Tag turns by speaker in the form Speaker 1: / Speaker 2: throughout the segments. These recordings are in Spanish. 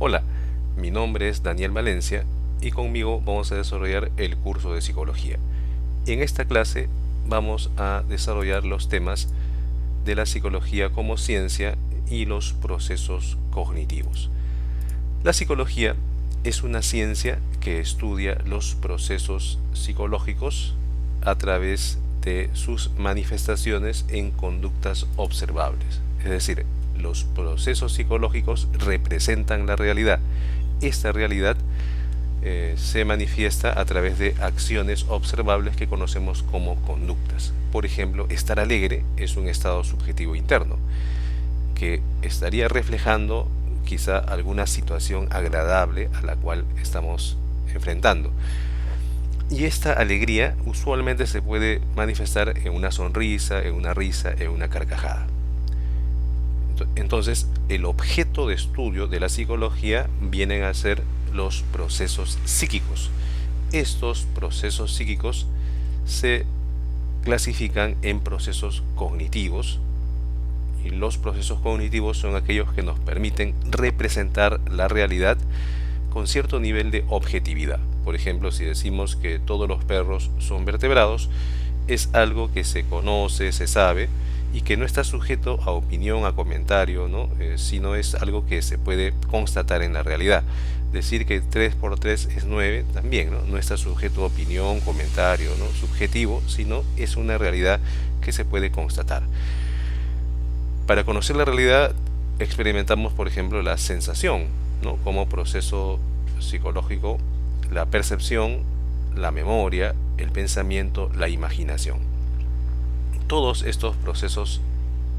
Speaker 1: Hola, mi nombre es Daniel Valencia y conmigo vamos a desarrollar el curso de psicología. En esta clase vamos a desarrollar los temas de la psicología como ciencia y los procesos cognitivos. La psicología es una ciencia que estudia los procesos psicológicos a través de sus manifestaciones en conductas observables. Es decir, los procesos psicológicos representan la realidad. Esta realidad se manifiesta a través de acciones observables que conocemos como conductas. Por ejemplo, estar alegre es un estado subjetivo interno que estaría reflejando quizá alguna situación agradable a la cual estamos enfrentando. Y esta alegría usualmente se puede manifestar en una sonrisa, en una risa, en una carcajada. Entonces, el objeto de estudio de la psicología vienen a ser los procesos psíquicos. Estos procesos psíquicos se clasifican en procesos cognitivos, y los procesos cognitivos son aquellos que nos permiten representar la realidad con cierto nivel de objetividad. Por ejemplo, si decimos que todos los perros son vertebrados, es algo que se conoce, se sabe y que no está sujeto a opinión, a comentario, ¿no? Sino es algo que se puede constatar en la realidad. Decir que 3 por 3 es 9 también, ¿no? No está sujeto a opinión, comentario, ¿no? Subjetivo, sino es una realidad que se puede constatar. Para conocer la realidad experimentamos, por ejemplo, la sensación, ¿no? Como proceso psicológico, la percepción, la memoria, el pensamiento, la imaginación. Todos estos procesos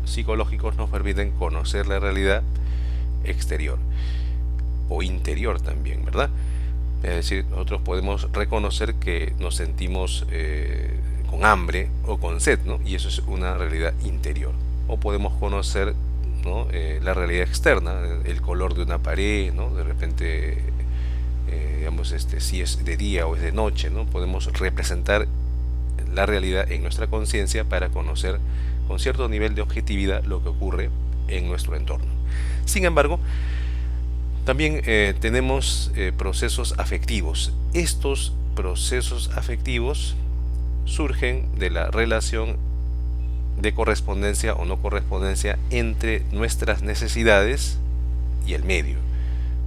Speaker 1: psicológicos nos permiten conocer la realidad exterior o interior también, ¿verdad? Es decir, nosotros podemos reconocer que nos sentimos con hambre o con sed, ¿no? Y eso es una realidad interior. O podemos conocer, ¿no? La realidad externa, el color de una pared, ¿no? De repente, digamos, si es de día o es de noche, ¿no? Podemos representar la realidad en nuestra conciencia para conocer con cierto nivel de objetividad lo que ocurre en nuestro entorno. Sin embargo, también tenemos procesos afectivos. Estos procesos afectivos surgen de la relación de correspondencia o no correspondencia entre nuestras necesidades y el medio.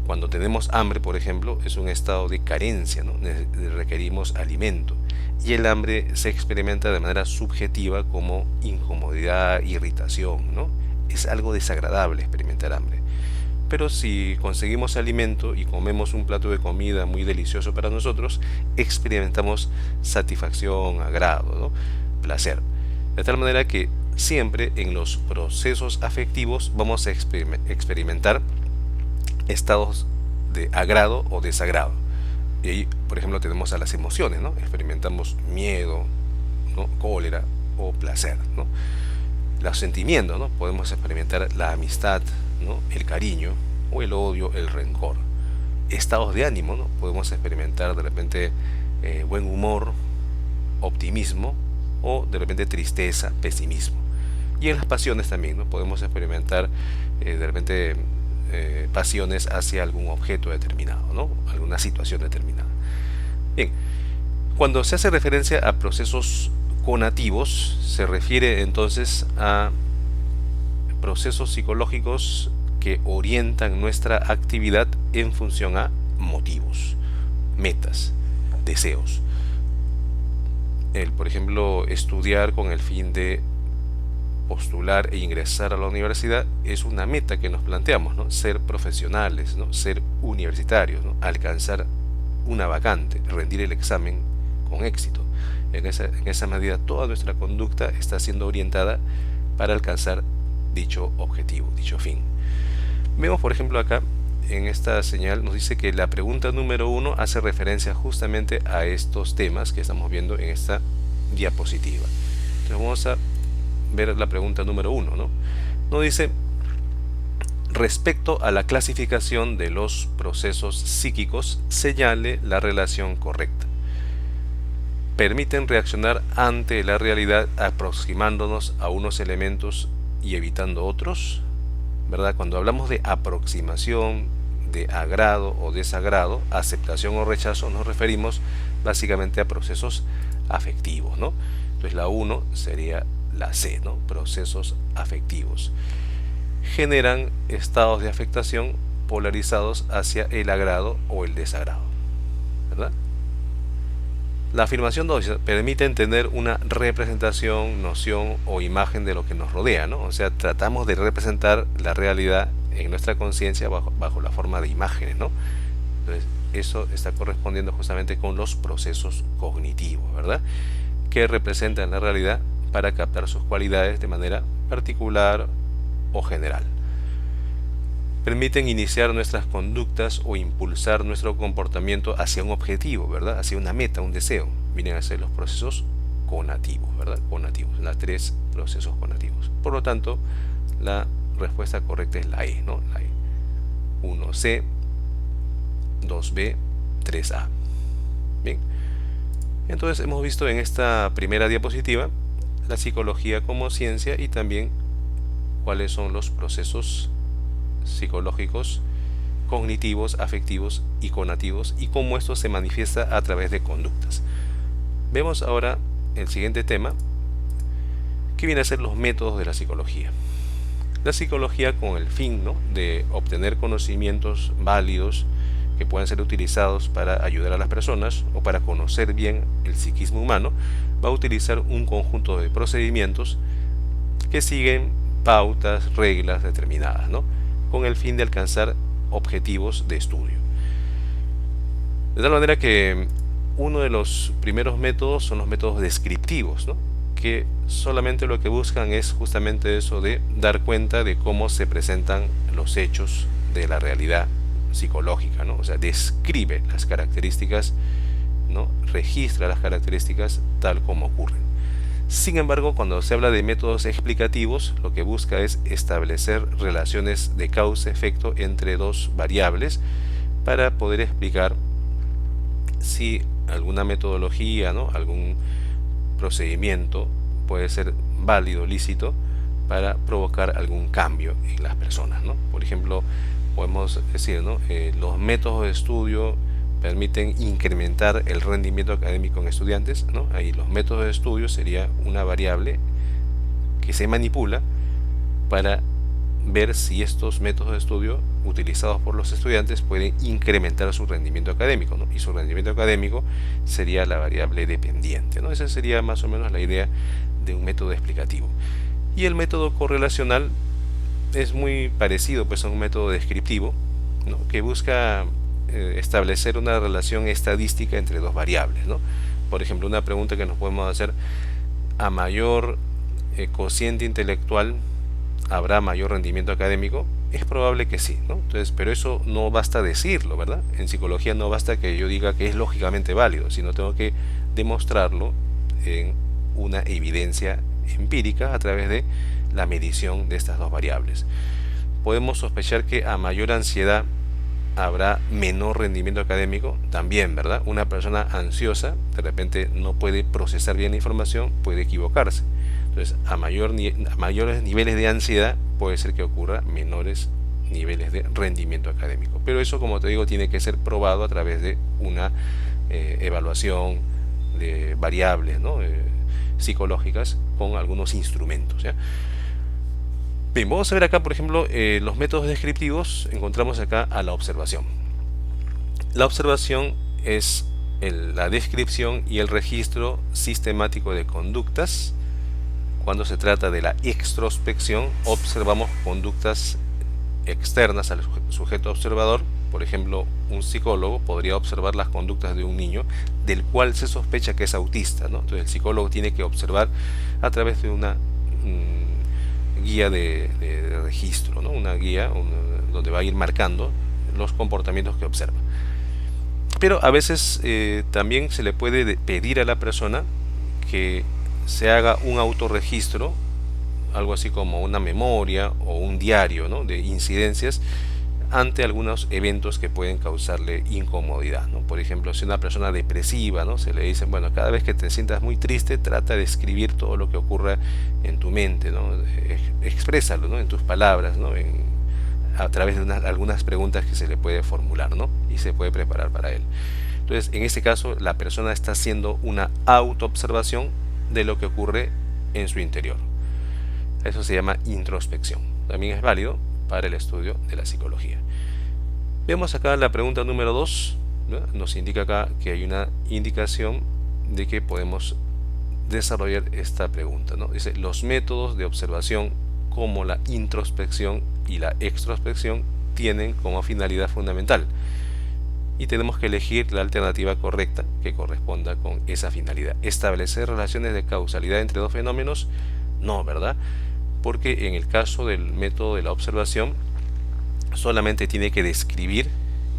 Speaker 1: Cuando tenemos hambre, por ejemplo, es un estado de carencia, ¿no? Requerimos alimento. Y el hambre se experimenta de manera subjetiva como incomodidad, irritación, ¿no? Es algo desagradable experimentar hambre. Pero si conseguimos alimento y comemos un plato de comida muy delicioso para nosotros, experimentamos satisfacción, agrado, ¿no? Placer. De tal manera que siempre en los procesos afectivos vamos a experimentar estados de agrado o desagrado. Y ahí, por ejemplo, tenemos a las emociones, ¿no? Experimentamos miedo, ¿no? Cólera o placer, ¿no? Los sentimientos, ¿no? Podemos experimentar la amistad, ¿no? El cariño o el odio, el rencor. Estados de ánimo, ¿no? Podemos experimentar de repente buen humor, optimismo o de repente tristeza, pesimismo. Y en las pasiones también, ¿no? Podemos experimentar de repente pasiones hacia algún objeto determinado, ¿no? Alguna situación determinada. Bien, cuando se hace referencia a procesos conativos, se refiere entonces a procesos psicológicos que orientan nuestra actividad en función a motivos, metas, deseos. Por ejemplo, estudiar con el fin de postular e ingresar a la universidad es una meta que nos planteamos, ¿no? Ser profesionales, ¿no? Ser universitarios, ¿no? Alcanzar una vacante, rendir el examen con éxito. En esa medida toda nuestra conducta está siendo orientada para alcanzar dicho objetivo, dicho fin. Vemos, por ejemplo, acá en esta señal nos dice que la pregunta número 1 hace referencia justamente a estos temas que estamos viendo en esta diapositiva. Entonces vamos a ver la pregunta número 1, ¿no? Nos dice: respecto a la clasificación de los procesos psíquicos, señale la relación correcta. Permiten reaccionar ante la realidad aproximándonos a unos elementos y evitando otros, ¿verdad? Cuando hablamos de aproximación, de agrado o desagrado, aceptación o rechazo, nos referimos básicamente a procesos afectivos, ¿no? Entonces la 1 sería la C, ¿no? Procesos afectivos. Generan estados de afectación polarizados hacia el agrado o el desagrado, ¿verdad? La afirmación 2 permite entender una representación, noción o imagen de lo que nos rodea, ¿no? O sea, tratamos de representar la realidad en nuestra conciencia bajo la forma de imágenes, ¿no? Entonces, eso está correspondiendo justamente con los procesos cognitivos, ¿verdad? Que representan la realidad para captar sus cualidades de manera particular o general. Permiten iniciar nuestras conductas o impulsar nuestro comportamiento hacia un objetivo, ¿verdad? Hacia una meta, un deseo. Vienen a ser los procesos conativos, ¿verdad? Conativos, las 3 procesos conativos. Por lo tanto, la respuesta correcta es la E, ¿no? La E. 1C, 2B, 3A. Bien. Entonces hemos visto en esta primera diapositiva la psicología como ciencia y también cuáles son los procesos psicológicos, cognitivos, afectivos y conativos y cómo esto se manifiesta a través de conductas. Vemos ahora el siguiente tema, que viene a ser los métodos de la psicología. La psicología, con el fin, ¿no?, de obtener conocimientos válidos que puedan ser utilizados para ayudar a las personas o para conocer bien el psiquismo humano, va a utilizar un conjunto de procedimientos que siguen pautas, reglas determinadas, ¿no?, con el fin de alcanzar objetivos de estudio. De tal manera que uno de los primeros métodos son los métodos descriptivos, ¿no?, que solamente lo que buscan es justamente eso de dar cuenta de cómo se presentan los hechos de la realidad psicológica, ¿no? O sea, describe las características, ¿no?, registra las características tal como ocurren. Sin embargo, cuando se habla de métodos explicativos, lo que busca es establecer relaciones de causa-efecto entre dos variables para poder explicar si alguna metodología, ¿no?, algún procedimiento puede ser válido, lícito, para provocar algún cambio en las personas, ¿no? Por ejemplo, podemos decir, ¿no?, los métodos de estudio permiten incrementar el rendimiento académico en estudiantes, ¿no? Ahí los métodos de estudio sería una variable que se manipula para ver si estos métodos de estudio utilizados por los estudiantes pueden incrementar su rendimiento académico, ¿no? Y su rendimiento académico sería la variable dependiente, ¿no? Esa sería más o menos la idea de un método explicativo. Y el método correlacional es muy parecido, pues, a un método descriptivo, ¿no?, que busca establecer una relación estadística entre dos variables, ¿no? Por ejemplo, una pregunta que nos podemos hacer: a mayor cociente intelectual, ¿habrá mayor rendimiento académico? Es probable que sí, ¿no? Entonces, pero eso no basta decirlo, ¿verdad? En psicología no basta que yo diga que es lógicamente válido, sino tengo que demostrarlo en una evidencia empírica a través de la medición de estas dos variables. Podemos sospechar que a mayor ansiedad habrá menor rendimiento académico también, ¿verdad? Una persona ansiosa de repente no puede procesar bien la información, puede equivocarse. Entonces, a mayores niveles de ansiedad puede ser que ocurra menores niveles de rendimiento académico. Pero eso, como te digo, tiene que ser probado a través de una evaluación de variables, ¿no?, psicológicas con algunos instrumentos, ¿ya? Bien, vamos a ver acá, por ejemplo, los métodos descriptivos. Encontramos acá a la observación. La observación es la descripción y el registro sistemático de conductas. Cuando se trata de la extrospección, observamos conductas externas al sujeto observador. Por ejemplo, un psicólogo podría observar las conductas de un niño del cual se sospecha que es autista, ¿no? Entonces el psicólogo tiene que observar a través de una guía de registro, ¿no?, una guía donde va a ir marcando los comportamientos que observa. Pero a veces también se le puede pedir a la persona que se haga un autorregistro, algo así como una memoria o un diario, ¿no?, de incidencias ante algunos eventos que pueden causarle incomodidad, ¿no? Por ejemplo, si una persona depresiva, ¿no?, se le dice, bueno, cada vez que te sientas muy triste, trata de escribir todo lo que ocurra en tu mente, ¿no? Exprésalo, ¿no?, en tus palabras, ¿no?, a través de algunas preguntas que se le puede formular, ¿no? Y se puede preparar para él. Entonces, en este caso, la persona está haciendo una autoobservación de lo que ocurre en su interior. Eso se llama introspección. También es válido para el estudio de la psicología. Vemos acá la pregunta número 2, ¿no? Nos indica acá que hay una indicación de que podemos desarrollar esta pregunta, ¿no? Dice, los métodos de observación como la introspección y la extrospección tienen como finalidad fundamental, y tenemos que elegir la alternativa correcta que corresponda con esa finalidad. ¿Establecer relaciones de causalidad entre dos fenómenos? No, ¿verdad? Porque en el caso del método de la observación solamente tiene que describir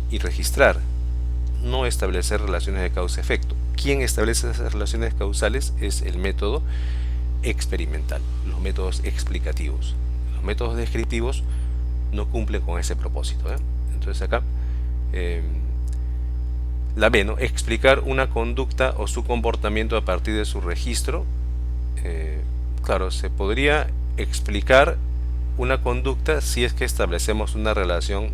Speaker 1: y registrar, no establecer relaciones de causa-efecto. Quien establece esas relaciones causales es el método experimental, los métodos explicativos. Los métodos descriptivos no cumplen con ese propósito, ¿eh? Entonces acá la B, ¿no? Explicar una conducta o su comportamiento a partir de su registro. Claro, se podría explicar una conducta si es que establecemos una relación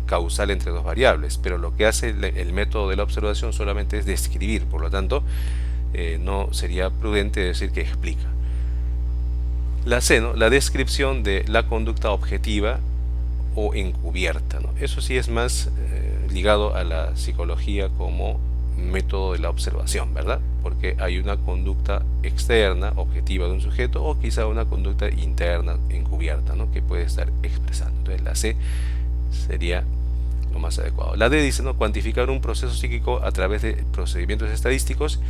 Speaker 1: causal entre dos variables, pero lo que hace el método de la observación solamente es describir, por lo tanto no sería prudente decir que explica. La C, ¿no? La descripción de la conducta objetiva o encubierta, ¿no? Eso sí es más ligado a la psicología como método de la observación, ¿verdad? Porque hay una conducta externa, objetiva de un sujeto, o quizá una conducta interna, encubierta, ¿no? Que puede estar expresando. Entonces la C sería lo más adecuado. La D dice, ¿no? Cuantificar un proceso psíquico a través de procedimientos estadísticos.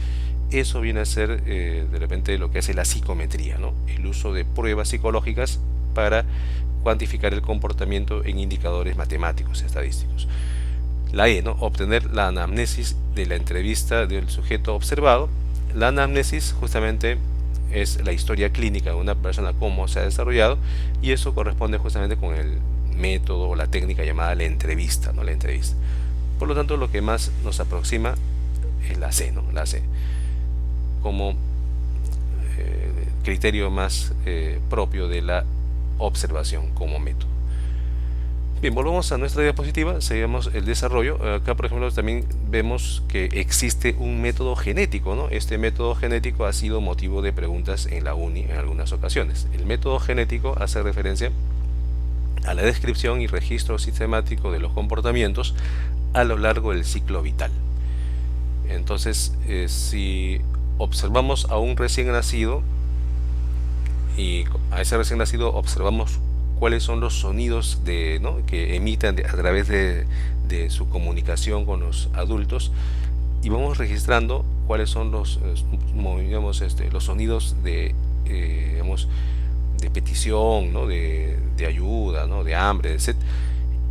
Speaker 1: Eso viene a ser de repente lo que hace la psicometría, ¿no? El uso de pruebas psicológicas para cuantificar el comportamiento en indicadores matemáticos estadísticos. La E, ¿no? Obtener la anamnesis de la entrevista del sujeto observado. La anamnesis justamente es la historia clínica de una persona, cómo se ha desarrollado, y eso corresponde justamente con el método o la técnica llamada la entrevista, ¿no? La entrevista. Por lo tanto, lo que más nos aproxima es la C, ¿no? La C como criterio más propio de la observación como método. Bien, volvamos a nuestra diapositiva, seguimos el desarrollo. Acá, por ejemplo, también vemos que existe un método genético, ¿no? Este método genético ha sido motivo de preguntas en la uni en algunas ocasiones. El método genético hace referencia a la descripción y registro sistemático de los comportamientos a lo largo del ciclo vital. Entonces, si observamos a un recién nacido y a ese recién nacido observamos cuáles son los sonidos ¿no? que emitan a través de su comunicación con los adultos, y vamos registrando cuáles son los sonidos de petición, ¿no? de ayuda, ¿no? de hambre, de sed,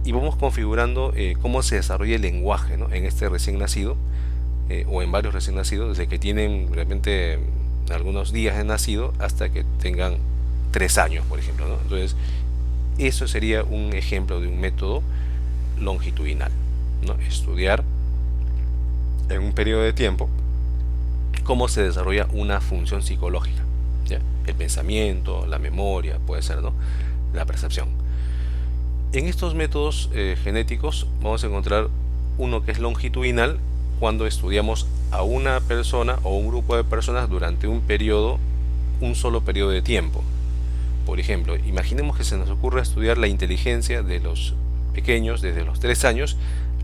Speaker 1: y vamos configurando cómo se desarrolla el lenguaje, ¿no? en este recién nacido, o en varios recién nacidos, desde que tienen realmente algunos días de nacido hasta que tengan 3 años, por ejemplo, ¿no? Entonces, eso sería un ejemplo de un método longitudinal, ¿no? Estudiar en un periodo de tiempo cómo se desarrolla una función psicológica, ¿ya? El pensamiento, la memoria, puede ser, ¿no? La percepción. En estos métodos genéticos vamos a encontrar uno que es longitudinal, cuando estudiamos a una persona o un grupo de personas durante un solo periodo de tiempo. Por ejemplo, imaginemos que se nos ocurra estudiar la inteligencia de los pequeños desde los 3 años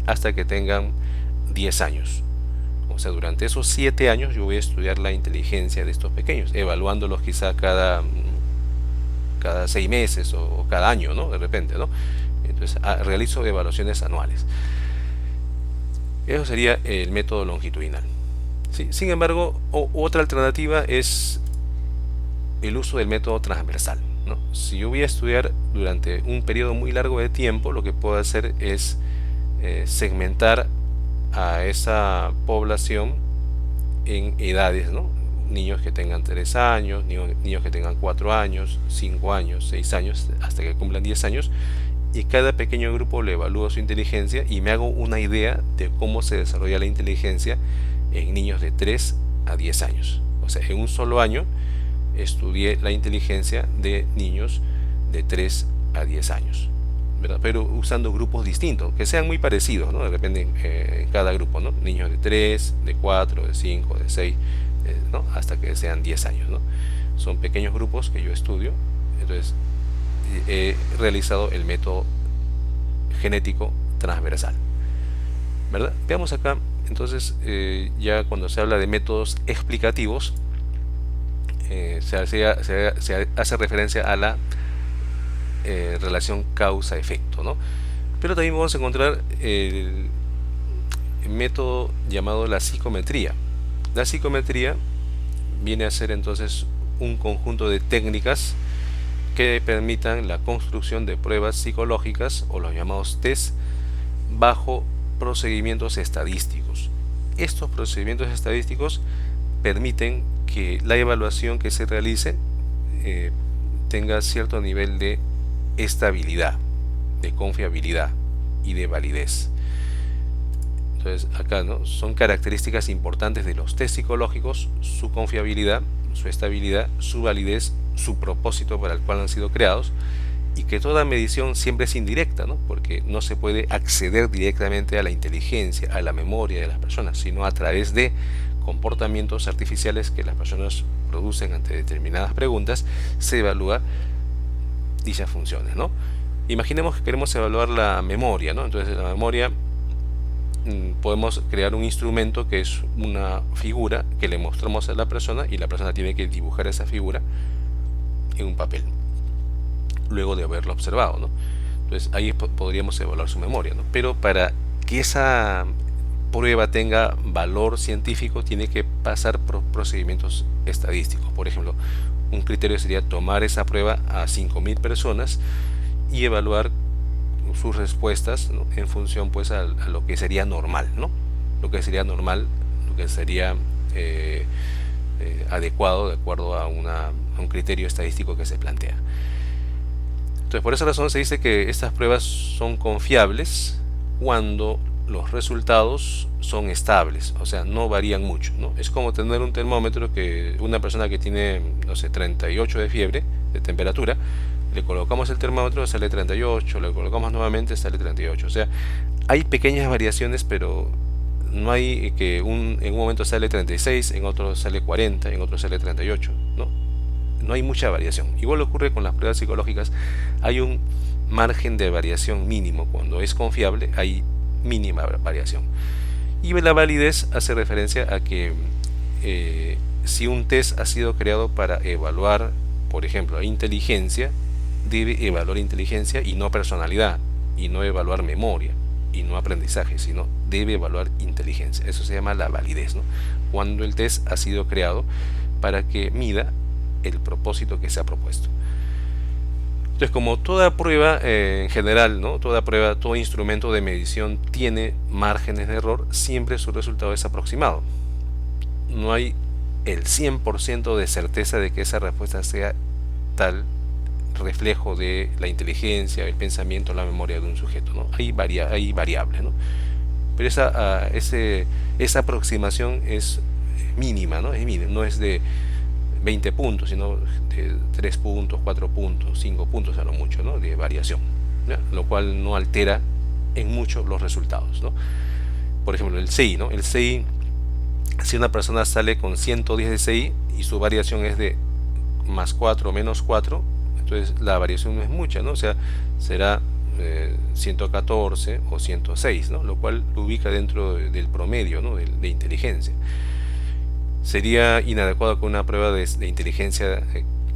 Speaker 1: hasta que tengan 10 años. O sea, durante esos 7 años yo voy a estudiar la inteligencia de estos pequeños, evaluándolos quizá cada 6 meses o cada año, ¿no? De repente, ¿no? Entonces realizo evaluaciones anuales. Eso sería el método longitudinal. ¿Sí? Sin embargo, otra alternativa es el uso del método transversal, ¿no? Si yo voy a estudiar durante un periodo muy largo de tiempo, lo que puedo hacer es segmentar a esa población en edades, ¿no? Niños que tengan 3 años, niños que tengan 4 años, 5 años, 6 años, hasta que cumplan 10 años, y cada pequeño grupo le evalúo su inteligencia y me hago una idea de cómo se desarrolla la inteligencia en niños de 3 a 10 años. O sea, en un solo año estudié la inteligencia de niños de 3 a 10 años. ¿verdad? Pero usando grupos distintos, que sean muy parecidos, ¿no? De repente en cada grupo, ¿no? Niños de 3, de 4, de 5, de 6, ¿no? Hasta que sean 10 años, ¿no? Son pequeños grupos que yo estudio, entonces he realizado el método genético transversal, ¿verdad? Veamos acá, entonces, ya cuando se habla de métodos explicativos, se hace referencia a la relación causa-efecto, ¿no? Pero también vamos a encontrar el método llamado la psicometría. La psicometría viene a ser entonces un conjunto de técnicas que permitan la construcción de pruebas psicológicas o los llamados test bajo procedimientos estadísticos. Estos procedimientos estadísticos permiten que la evaluación que se realice tenga cierto nivel de estabilidad, de confiabilidad y de validez. Entonces acá, ¿no?, son características importantes de los test psicológicos: su confiabilidad, su estabilidad, su validez, su propósito para el cual han sido creados, y que toda medición siempre es indirecta, ¿no?, porque no se puede acceder directamente a la inteligencia, a la memoria de las personas, sino a través de comportamientos artificiales que las personas producen ante determinadas preguntas. Se evalúa dichas funciones, ¿no? Imaginemos que queremos evaluar la memoria, ¿no? Entonces la memoria, podemos crear un instrumento que es una figura que le mostramos a la persona, y la persona tiene que dibujar esa figura en un papel luego de haberlo observado, ¿no? Entonces ahí podríamos evaluar su memoria, ¿no? Pero para que esa prueba tenga valor científico, tiene que pasar por procedimientos estadísticos. Por ejemplo, un criterio sería tomar esa prueba a 5.000 personas y evaluar sus respuestas, ¿no?, en función pues a lo que sería normal, ¿no? Lo que sería normal, lo que sería adecuado de acuerdo a un criterio estadístico que se plantea. Entonces, por esa razón se dice que estas pruebas son confiables cuando los resultados son estables, o sea, no varían mucho, ¿no? Es como tener un termómetro que una persona que tiene, no sé, 38 de fiebre, de temperatura, le colocamos el termómetro, sale 38, le colocamos nuevamente, sale 38. O sea, hay pequeñas variaciones, pero no hay que en un momento sale 36, en otro sale 40, en otro sale 38, ¿no? No hay mucha variación. Igual ocurre con las pruebas psicológicas, hay un margen de variación mínimo. Cuando es confiable, hay mínima variación. Y la validez hace referencia a que si un test ha sido creado para evaluar, por ejemplo, inteligencia, debe evaluar inteligencia y no personalidad, y no evaluar memoria y no aprendizaje, sino debe evaluar inteligencia. Eso se llama la validez, ¿no? Cuando el test ha sido creado para que mida el propósito que se ha propuesto. Entonces, como toda prueba en general, ¿no?, toda prueba, todo instrumento de medición tiene márgenes de error, siempre su resultado es aproximado. No hay el 100% de certeza de que esa respuesta sea tal reflejo de la inteligencia, el pensamiento, la memoria de un sujeto, ¿no? Hay variables, ¿no? Pero esa aproximación es mínima, ¿no? Es mínima, no es de 20 puntos, sino de 3 puntos, 4 puntos, 5 puntos a lo mucho, ¿no?, de variación, ¿ya? Lo cual no altera en mucho los resultados, ¿no? Por ejemplo, el CI, ¿no? El CI, si una persona sale con 110 de CI y su variación es de más 4 o menos 4, entonces la variación no es mucha, ¿no? O sea, será 114 o 106, ¿no? Lo cual lo ubica dentro del promedio, ¿no?, de inteligencia. Sería inadecuado que una prueba de inteligencia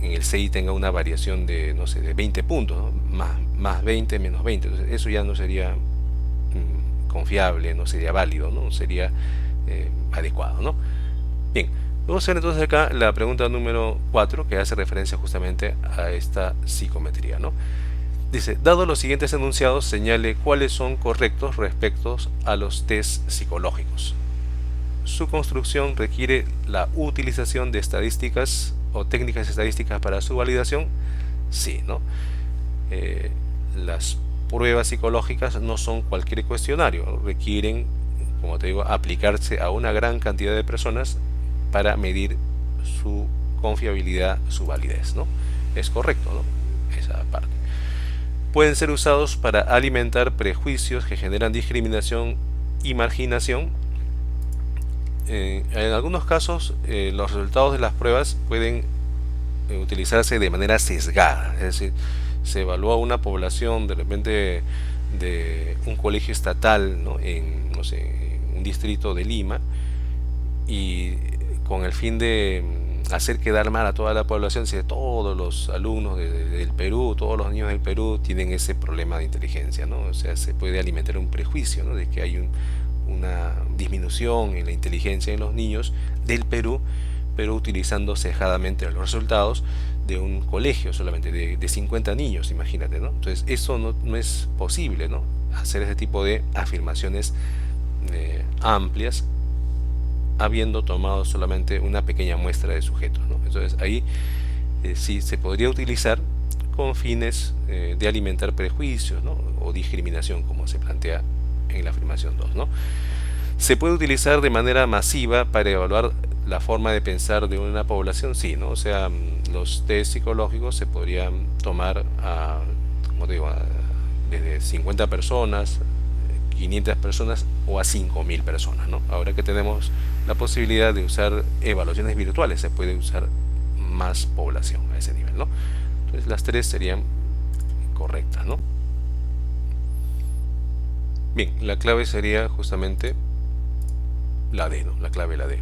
Speaker 1: en el CI tenga una variación de, no sé, de 20 puntos, ¿no?, más 20, menos 20. Entonces, eso ya no sería confiable, no sería válido, no sería adecuado, ¿no? Bien, vamos a ver entonces acá la pregunta número 4, que hace referencia justamente a esta psicometría, ¿no? Dice: dado los siguientes enunciados, señale cuáles son correctos respecto a los test psicológicos. Su construcción requiere la utilización de estadísticas o técnicas estadísticas para su validación. Sí, ¿no? Las pruebas psicológicas no son cualquier cuestionario, requieren, como te digo, aplicarse a una gran cantidad de personas para medir su confiabilidad, su validez, ¿no? Es correcto, ¿no?, esa parte. pueden ser usados para alimentar prejuicios que generan discriminación y marginación. En algunos casos, los resultados de las pruebas pueden utilizarse de manera sesgada, es decir, se evalúa una población de repente de un colegio estatal, ¿no? En, no sé, en un distrito de Lima, y con el fin de hacer quedar mal a toda la población, si todos los alumnos del Perú, todos los niños del Perú tienen ese problema de inteligencia, ¿no? O sea, se puede alimentar un prejuicio, ¿no? De que hay una disminución en la inteligencia de los niños del Perú, pero utilizando cejadamente los resultados de un colegio solamente de 50 niños, imagínate, ¿no? Entonces eso no es posible, ¿no? Hacer ese tipo de afirmaciones amplias habiendo tomado solamente una pequeña muestra de sujetos, ¿no? Entonces ahí sí se podría utilizar con fines de alimentar prejuicios, ¿no? O discriminación, como se plantea en la afirmación 2, ¿no? ¿Se puede utilizar de manera masiva para evaluar la forma de pensar de una población? Sí, ¿no? O sea, los test psicológicos se podrían tomar como digo, desde 50 personas, 500 personas o a 5000 personas, ¿no? Ahora que tenemos la posibilidad de usar evaluaciones virtuales, se puede usar más población a ese nivel, ¿no? Entonces las tres serían correctas, ¿no? Bien, la clave sería justamente la D, ¿no? La clave la D.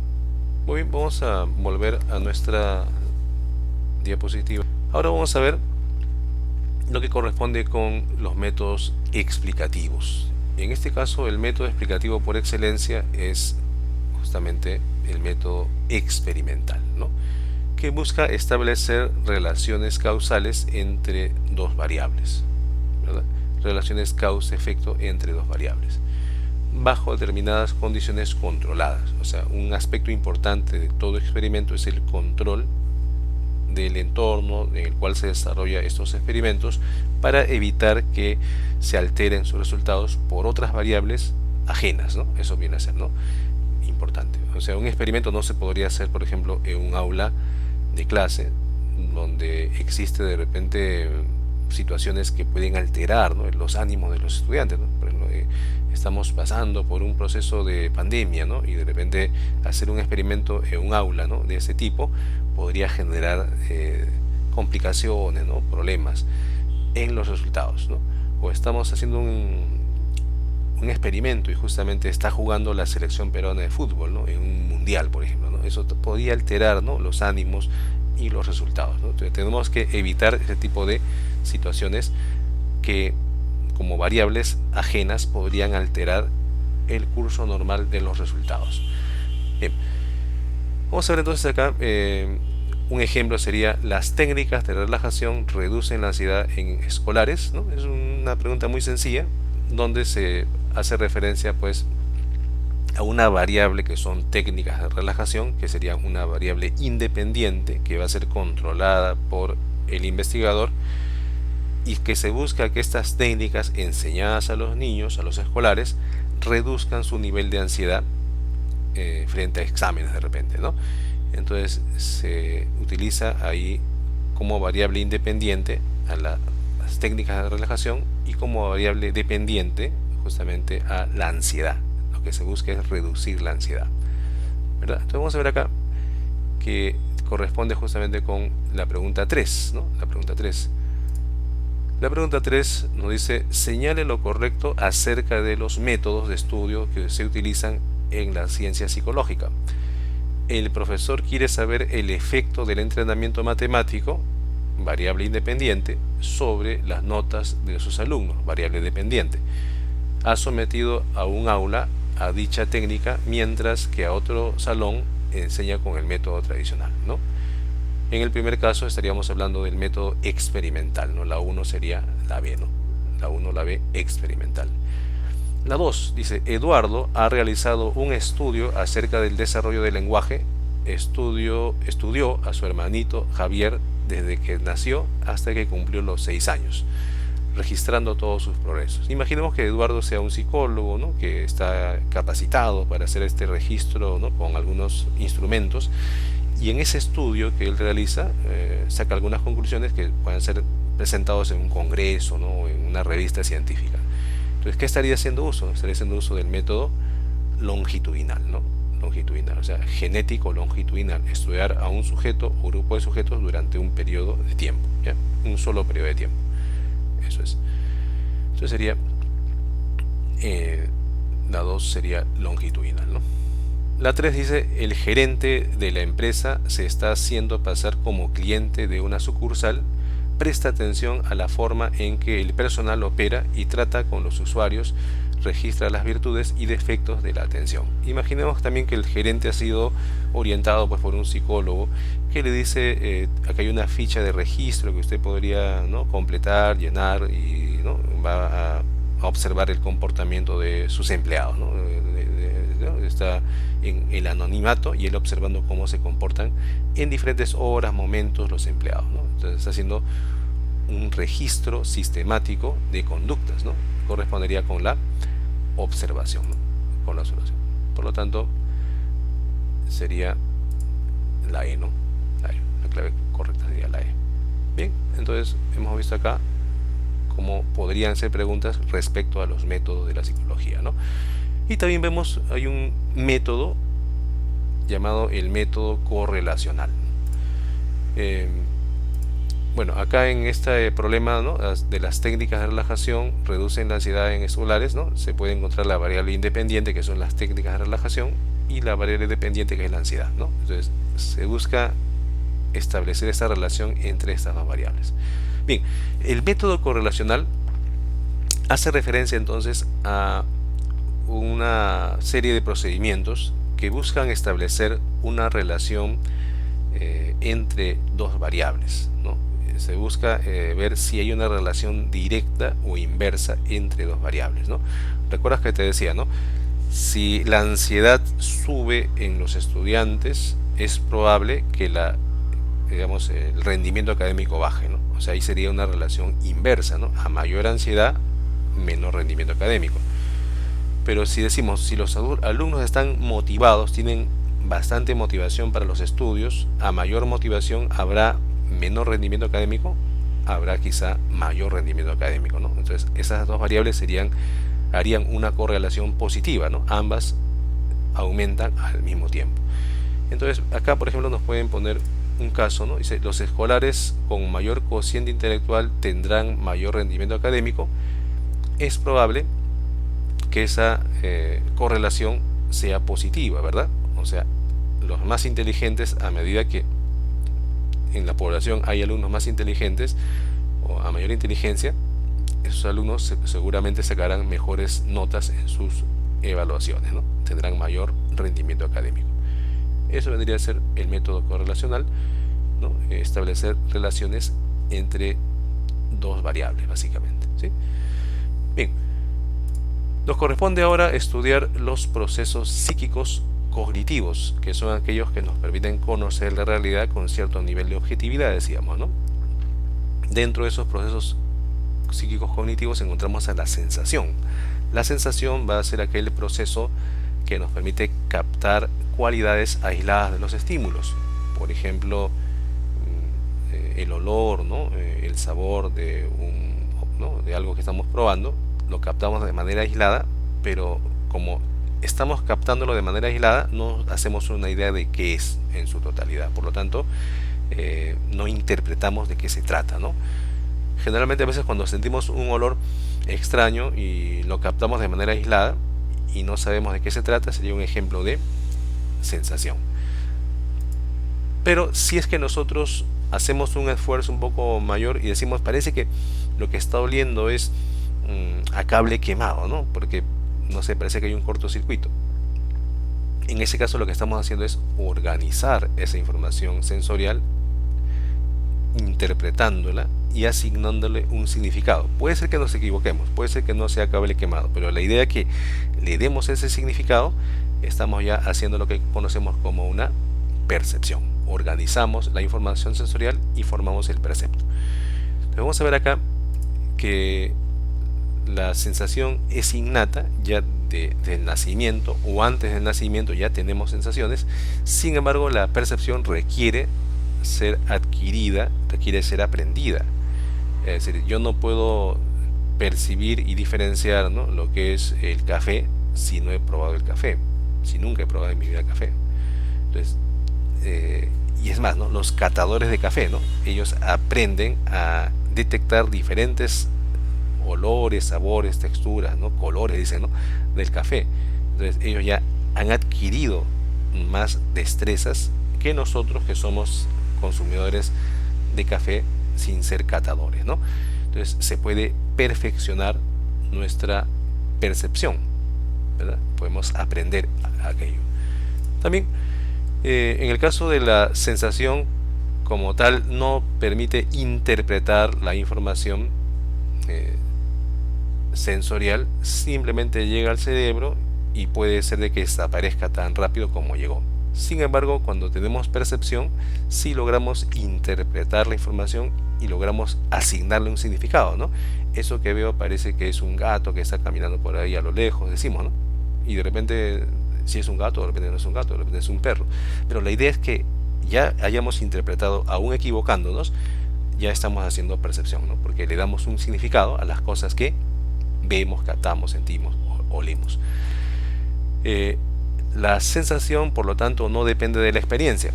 Speaker 1: Muy bien, vamos a volver a nuestra diapositiva. Ahora vamos a ver lo que corresponde con los métodos explicativos. En este caso, el método explicativo por excelencia es justamente el método experimental, ¿no? Que busca establecer relaciones causales entre dos variables, ¿verdad? Relaciones causa-efecto entre dos variables, bajo determinadas condiciones controladas. O sea, un aspecto importante de todo experimento es el control del entorno en el cual se desarrolla estos experimentos para evitar que se alteren sus resultados por otras variables ajenas, ¿no? Eso viene a ser, ¿no? Importante. O sea, un experimento no se podría hacer, por ejemplo, en un aula de clase donde existe de repente situaciones que pueden alterar, ¿no? Los ánimos de los estudiantes, ¿no? Por ejemplo, estamos pasando por un proceso de pandemia, ¿no? Y de repente hacer un experimento en un aula, ¿no? De ese tipo podría generar complicaciones, ¿no? Problemas en los resultados, ¿no? O estamos haciendo un experimento y justamente está jugando la selección peruana de fútbol, ¿no? En un mundial, por ejemplo, ¿no? Eso podría alterar, ¿no? Los ánimos y los resultados, ¿no? Entonces tenemos que evitar ese tipo de situaciones que como variables ajenas podrían alterar el curso normal de los resultados. Bien. Vamos a ver entonces acá un ejemplo sería: las técnicas de relajación reducen la ansiedad en escolares, ¿no? Es una pregunta muy sencilla donde se hace referencia pues a una variable que son técnicas de relajación, que sería una variable independiente que va a ser controlada por el investigador, y que se busca que estas técnicas enseñadas a los niños, a los escolares, reduzcan su nivel de ansiedad frente a exámenes de repente, ¿no? Entonces se utiliza ahí como variable independiente a las técnicas de relajación y como variable dependiente justamente a la ansiedad. Lo que se busca es reducir la ansiedad, ¿verdad? Entonces vamos a ver acá que corresponde justamente con la pregunta 3, ¿no? La pregunta 3. La pregunta 3 nos dice: señale lo correcto acerca de los métodos de estudio que se utilizan en la ciencia psicológica. El profesor quiere saber el efecto del entrenamiento matemático, variable independiente, sobre las notas de sus alumnos, variable dependiente. Ha sometido a un aula a dicha técnica, mientras que a otro salón enseña con el método tradicional, ¿no? En el primer caso estaríamos hablando del método experimental, ¿no? La 1 sería la B, ¿no? La 1, la B, experimental. La 2 dice: Eduardo ha realizado un estudio acerca del desarrollo del lenguaje. Estudió a su hermanito Javier desde que nació hasta que cumplió los 6 años, registrando todos sus progresos. Imaginemos que Eduardo sea un psicólogo, ¿no? Que está capacitado para hacer este registro, ¿no? Con algunos instrumentos, y en ese estudio que él realiza saca algunas conclusiones que pueden ser presentados en un congreso, ¿no? O en una revista científica. Entonces, ¿qué estaría haciendo uso? Estaría haciendo uso del método longitudinal, ¿no? Longitudinal, o sea, genético longitudinal, estudiar a un sujeto o grupo de sujetos durante un periodo de tiempo, ¿ya? Un solo periodo de tiempo. Eso es. Entonces sería, la 2 sería longitudinal, ¿no? La 3 dice, el gerente de la empresa se está haciendo pasar como cliente de una sucursal. Presta atención a la forma en que el personal opera y trata con los usuarios, registra las virtudes y defectos de la atención. Imaginemos también que el gerente ha sido orientado pues, por un psicólogo que le dice, acá hay una ficha de registro que usted podría, ¿no?, completar, llenar y, ¿no?, va a observar el comportamiento de sus empleados, ¿no? ¿No? Está en el anonimato y él observando cómo se comportan en diferentes horas, momentos los empleados, ¿no? Entonces está haciendo un registro sistemático de conductas, ¿no? Correspondería con la observación, ¿no? Con la observación. Por lo tanto, sería la E, ¿no? La E. La clave correcta sería la E. Bien, entonces hemos visto acá cómo podrían ser preguntas respecto a los métodos de la psicología, ¿no? Y también vemos, hay un método llamado el método correlacional. Bueno, acá en este problema, ¿no?, de las técnicas de relajación reducen la ansiedad en escolares, ¿no? Se puede encontrar la variable independiente, que son las técnicas de relajación, y la variable dependiente, que es la ansiedad, ¿no? Entonces, se busca establecer esta relación entre estas dos variables. Bien, el método correlacional hace referencia entonces a una serie de procedimientos que buscan establecer una relación entre dos variables, ¿no? Se busca ver si hay una relación directa o inversa entre dos variables, ¿no? ¿Recuerdas que te decía, ¿no? Si la ansiedad sube en los estudiantes, es probable que digamos, el rendimiento académico baje, ¿no? O sea, ahí sería una relación inversa, ¿no? A mayor ansiedad, menor rendimiento académico. Pero si decimos, si los alumnos están motivados, tienen bastante motivación para los estudios, a mayor motivación habrá menor rendimiento académico, habrá quizá mayor rendimiento académico, ¿no? Entonces, esas dos variables harían una correlación positiva, ¿no? Ambas aumentan al mismo tiempo. Entonces, acá, por ejemplo, nos pueden poner un caso, ¿no? Dice, los escolares con mayor cociente intelectual tendrán mayor rendimiento académico. Es probable que esa correlación sea positiva, ¿verdad? O sea, los más inteligentes, a medida que en la población hay alumnos más inteligentes o a mayor inteligencia, esos alumnos seguramente sacarán mejores notas en sus evaluaciones, ¿no? Tendrán mayor rendimiento académico. Eso vendría a ser el método correlacional, ¿no? Establecer relaciones entre dos variables, básicamente, ¿sí? Bien, nos corresponde ahora estudiar los procesos psíquicos cognitivos, que son aquellos que nos permiten conocer la realidad con cierto nivel de objetividad, decíamos, ¿no? Dentro de esos procesos psíquicos cognitivos encontramos a la sensación. La sensación va a ser aquel proceso que nos permite captar cualidades aisladas de los estímulos. Por ejemplo, el olor, ¿no? El sabor de ¿no?, de algo que estamos probando, lo captamos de manera aislada, pero como estamos captándolo de manera aislada, no hacemos una idea de qué es en su totalidad. Por lo tanto, no interpretamos de qué se trata, ¿no? Generalmente a veces cuando sentimos un olor extraño y lo captamos de manera aislada y no sabemos de qué se trata, sería un ejemplo de sensación. Pero si es que nosotros hacemos un esfuerzo un poco mayor y decimos, parece que lo que está oliendo es a cable quemado, ¿no? Porque, no sé, parece que hay un cortocircuito. En ese caso lo que estamos haciendo es organizar esa información sensorial, interpretándola y asignándole un significado. Puede ser que nos equivoquemos, puede ser que no sea cable quemado, pero la idea es que le demos ese significado, estamos ya haciendo lo que conocemos como una percepción. Organizamos la información sensorial y formamos el precepto. Entonces vamos a ver acá que la sensación es innata, ya del nacimiento o antes del nacimiento ya tenemos sensaciones. Sin embargo, la percepción requiere ser adquirida, requiere ser aprendida. Es decir, yo no puedo percibir y diferenciar, ¿no?, lo que es el café si no he probado el café, si nunca he probado en mi vida café. Entonces, y es más, ¿no?, los catadores de café, ¿no?, ellos aprenden a detectar diferentes olores, sabores, texturas, ¿no?, colores, dicen, ¿no?, del café. Entonces ellos ya han adquirido más destrezas que nosotros, que somos consumidores de café sin ser catadores, ¿no? Entonces se puede perfeccionar nuestra percepción, ¿verdad? Podemos aprender aquello. También, en el caso de la sensación como tal, no permite interpretar la información eh, sensorial, simplemente llega al cerebro y puede ser de que desaparezca tan rápido como llegó. Sin embargo, cuando tenemos percepción, sí logramos interpretar la información y logramos asignarle un significado, ¿no? Eso que veo parece que es un gato que está caminando por ahí a lo lejos, decimos, ¿no? Y de repente, si es un gato, de repente no es un gato, de repente es un perro. Pero la idea es que ya hayamos interpretado, aún equivocándonos, ya estamos haciendo percepción, ¿no? Porque le damos un significado a las cosas que vemos, captamos, sentimos o olimos. Eh, la sensación, por lo tanto, no depende de la experiencia,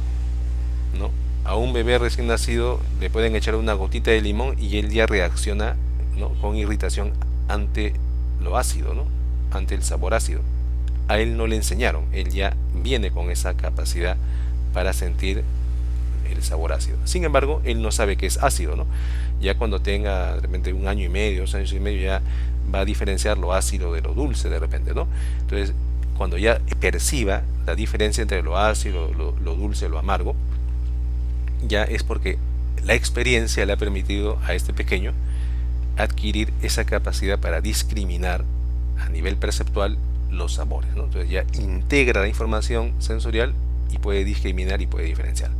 Speaker 1: ¿no? A un bebé recién nacido le pueden echar una gotita de limón y él ya reacciona, ¿no?, con irritación ante lo ácido, ¿no?, ante el sabor ácido. A él no le enseñaron, él ya viene con esa capacidad para sentir el sabor ácido. Sin embargo, él no sabe que es ácido, ¿no? Ya cuando tenga de repente 1 año y medio, 2 años y medio, ya va a diferenciar lo ácido de lo dulce de repente, ¿no? Entonces, cuando ya perciba la diferencia entre lo ácido, lo dulce, lo amargo, ya es porque la experiencia le ha permitido a este pequeño adquirir esa capacidad para discriminar a nivel perceptual los sabores, ¿no? Entonces ya integra la información sensorial y puede discriminar y puede diferenciar.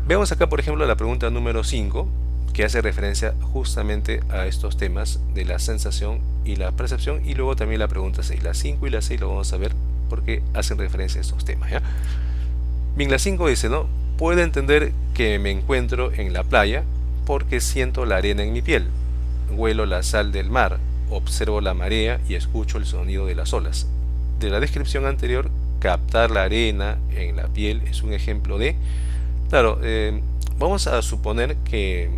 Speaker 1: Veamos acá, por ejemplo, la pregunta número 5, que hace referencia justamente a estos temas de la sensación y la percepción, y luego también la pregunta 6. La 5 y la 6 lo vamos a ver porque hacen referencia a estos temas, ¿ya? Bien, la 5 dice, ¿no? Puedo entender que me encuentro en la playa porque siento la arena en mi piel, huelo la sal del mar, observo la marea y escucho el sonido de las olas. De la descripción anterior, captar la arena en la piel es un ejemplo de... Claro, vamos a suponer que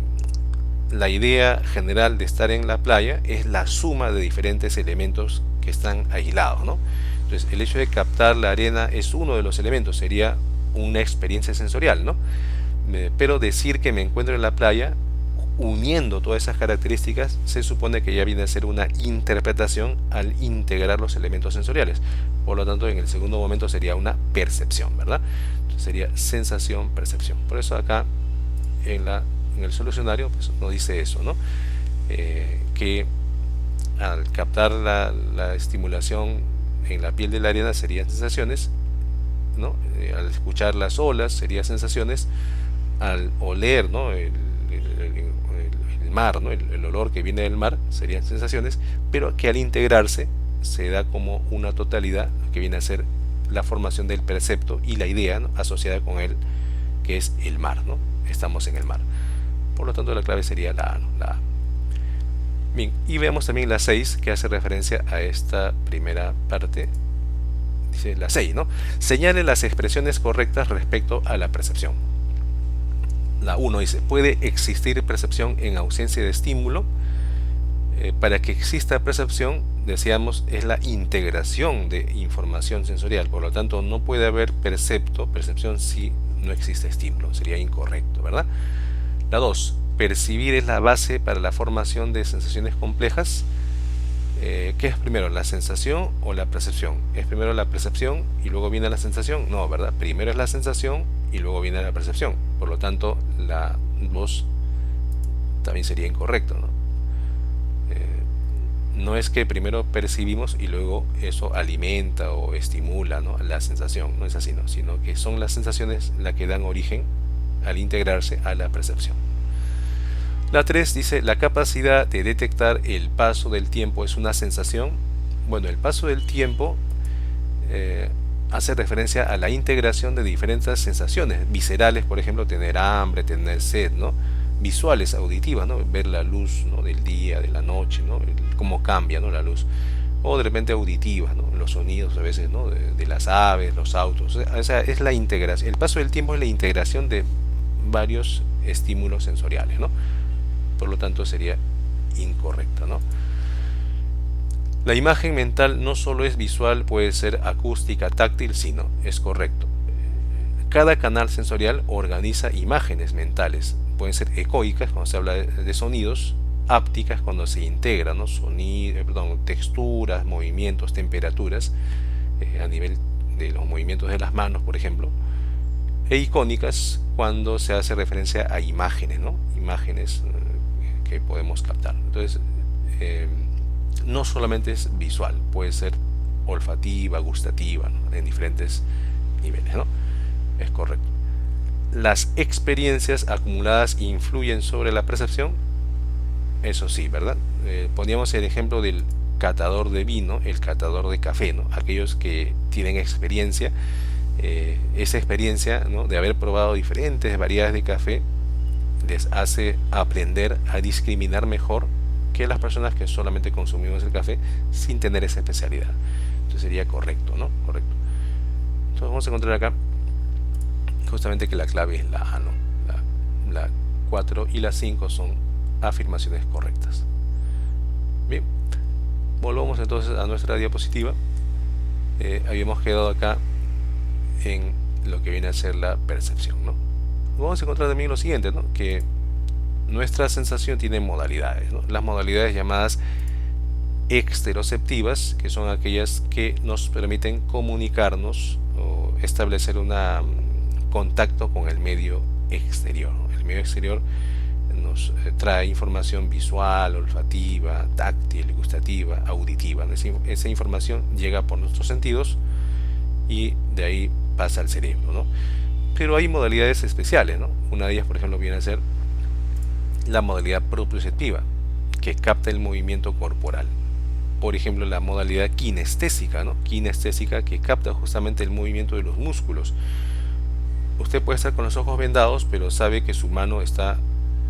Speaker 1: la idea general de estar en la playa es la suma de diferentes elementos que están aislados, ¿no? Entonces, el hecho de captar la arena es uno de los elementos, sería una experiencia sensorial, ¿no? Pero decir que me encuentro en la playa, uniendo todas esas características, se supone que ya viene a ser una interpretación al integrar los elementos sensoriales. Por lo tanto, en el segundo momento sería una percepción, ¿verdad? Entonces sería sensación, percepción. Por eso acá en el solucionario pues nos dice eso, ¿no? Que al captar la estimulación en la piel de la arena serían sensaciones, ¿no? Al escuchar las olas serían sensaciones, al oler, ¿no?, el mar, ¿no?, el olor que viene del mar serían sensaciones, pero que al integrarse se da como una totalidad que viene a ser la formación del percepto y la idea, ¿no?, asociada con él, que es el mar, ¿no? Estamos en el mar. Por lo tanto, la clave sería la A, ¿no? La A. Bien, y veamos también la 6, que hace referencia a esta primera parte. Dice la 6, ¿no? Señale las expresiones correctas respecto a la percepción. La 1 dice, puede existir percepción en ausencia de estímulo. Para que exista percepción, decíamos, es la integración de información sensorial. Por lo tanto, no puede haber percepción si no existe estímulo. Sería incorrecto, ¿verdad? La 2, percibir es la base para la formación de sensaciones complejas. ¿Qué es primero, la sensación o la percepción? ¿Es primero la percepción y luego viene la sensación? No, ¿verdad? Primero es la sensación y luego viene la percepción. Por lo tanto, la 2 también sería incorrecto, ¿no? No es que primero percibimos y luego eso alimenta o estimula, ¿no?, la sensación. No es así, ¿no? Sino que son las sensaciones las que dan origen al integrarse a la percepción. La 3 dice, la capacidad de detectar el paso del tiempo es una sensación. Bueno, el paso del tiempo hace referencia a la integración de diferentes sensaciones viscerales, por ejemplo, tener hambre, tener sed, ¿no? visuales, auditivas, ¿no? Ver la luz, ¿no? Del día, de la noche, ¿no? Cómo cambia, ¿no? La luz. O de repente auditivas, ¿no? Los sonidos a veces, ¿no? De las aves, los autos. O sea, es la integración. El paso del tiempo es la integración de varios estímulos sensoriales, ¿no? Por lo tanto sería incorrecto, ¿no? La imagen mental no solo es visual, puede ser acústica, táctil, sino es correcto. Cada canal sensorial organiza imágenes mentales. Pueden ser ecoicas cuando se habla de sonidos, ápticas cuando se integra, ¿no? Sonido, perdón, texturas, movimientos, temperaturas, a nivel de los movimientos de las manos, por ejemplo, e icónicas cuando se hace referencia a imágenes, ¿no? Imágenes que podemos captar. Entonces, no solamente es visual, puede ser olfativa, gustativa, ¿no? En diferentes niveles, ¿no? Es correcto. Las experiencias acumuladas influyen sobre la percepción. Eso sí, ¿verdad? Poníamos el ejemplo del catador de vino, el catador de café, ¿no? Aquellos que tienen experiencia, esa experiencia, ¿no? De haber probado diferentes variedades de café les hace aprender a discriminar mejor que las personas que solamente consumimos el café sin tener esa especialidad. Entonces sería correcto, ¿no? Correcto. Entonces vamos a encontrar acá justamente que la clave es la A, ¿no? La 4 y la 5 son afirmaciones correctas. Bien, volvamos entonces a nuestra diapositiva. Habíamos quedado acá en lo que viene a ser la percepción, ¿no? Vamos a encontrar también lo siguiente, ¿no? Que nuestra sensación tiene modalidades, ¿no? Las modalidades llamadas exteroceptivas, que son aquellas que nos permiten comunicarnos o establecer un contacto con el medio exterior, ¿no? El medio exterior nos trae información visual, olfativa, táctil, gustativa, auditiva, ¿no? Esa información llega por nuestros sentidos y de ahí pasa al cerebro, ¿no? Pero hay modalidades especiales, ¿no? Una de ellas, por ejemplo, viene a ser la modalidad propioceptiva, que capta el movimiento corporal. Por ejemplo, la modalidad kinestésica, ¿no? Kinestésica, que capta justamente el movimiento de los músculos. Usted puede estar con los ojos vendados, pero sabe que su mano está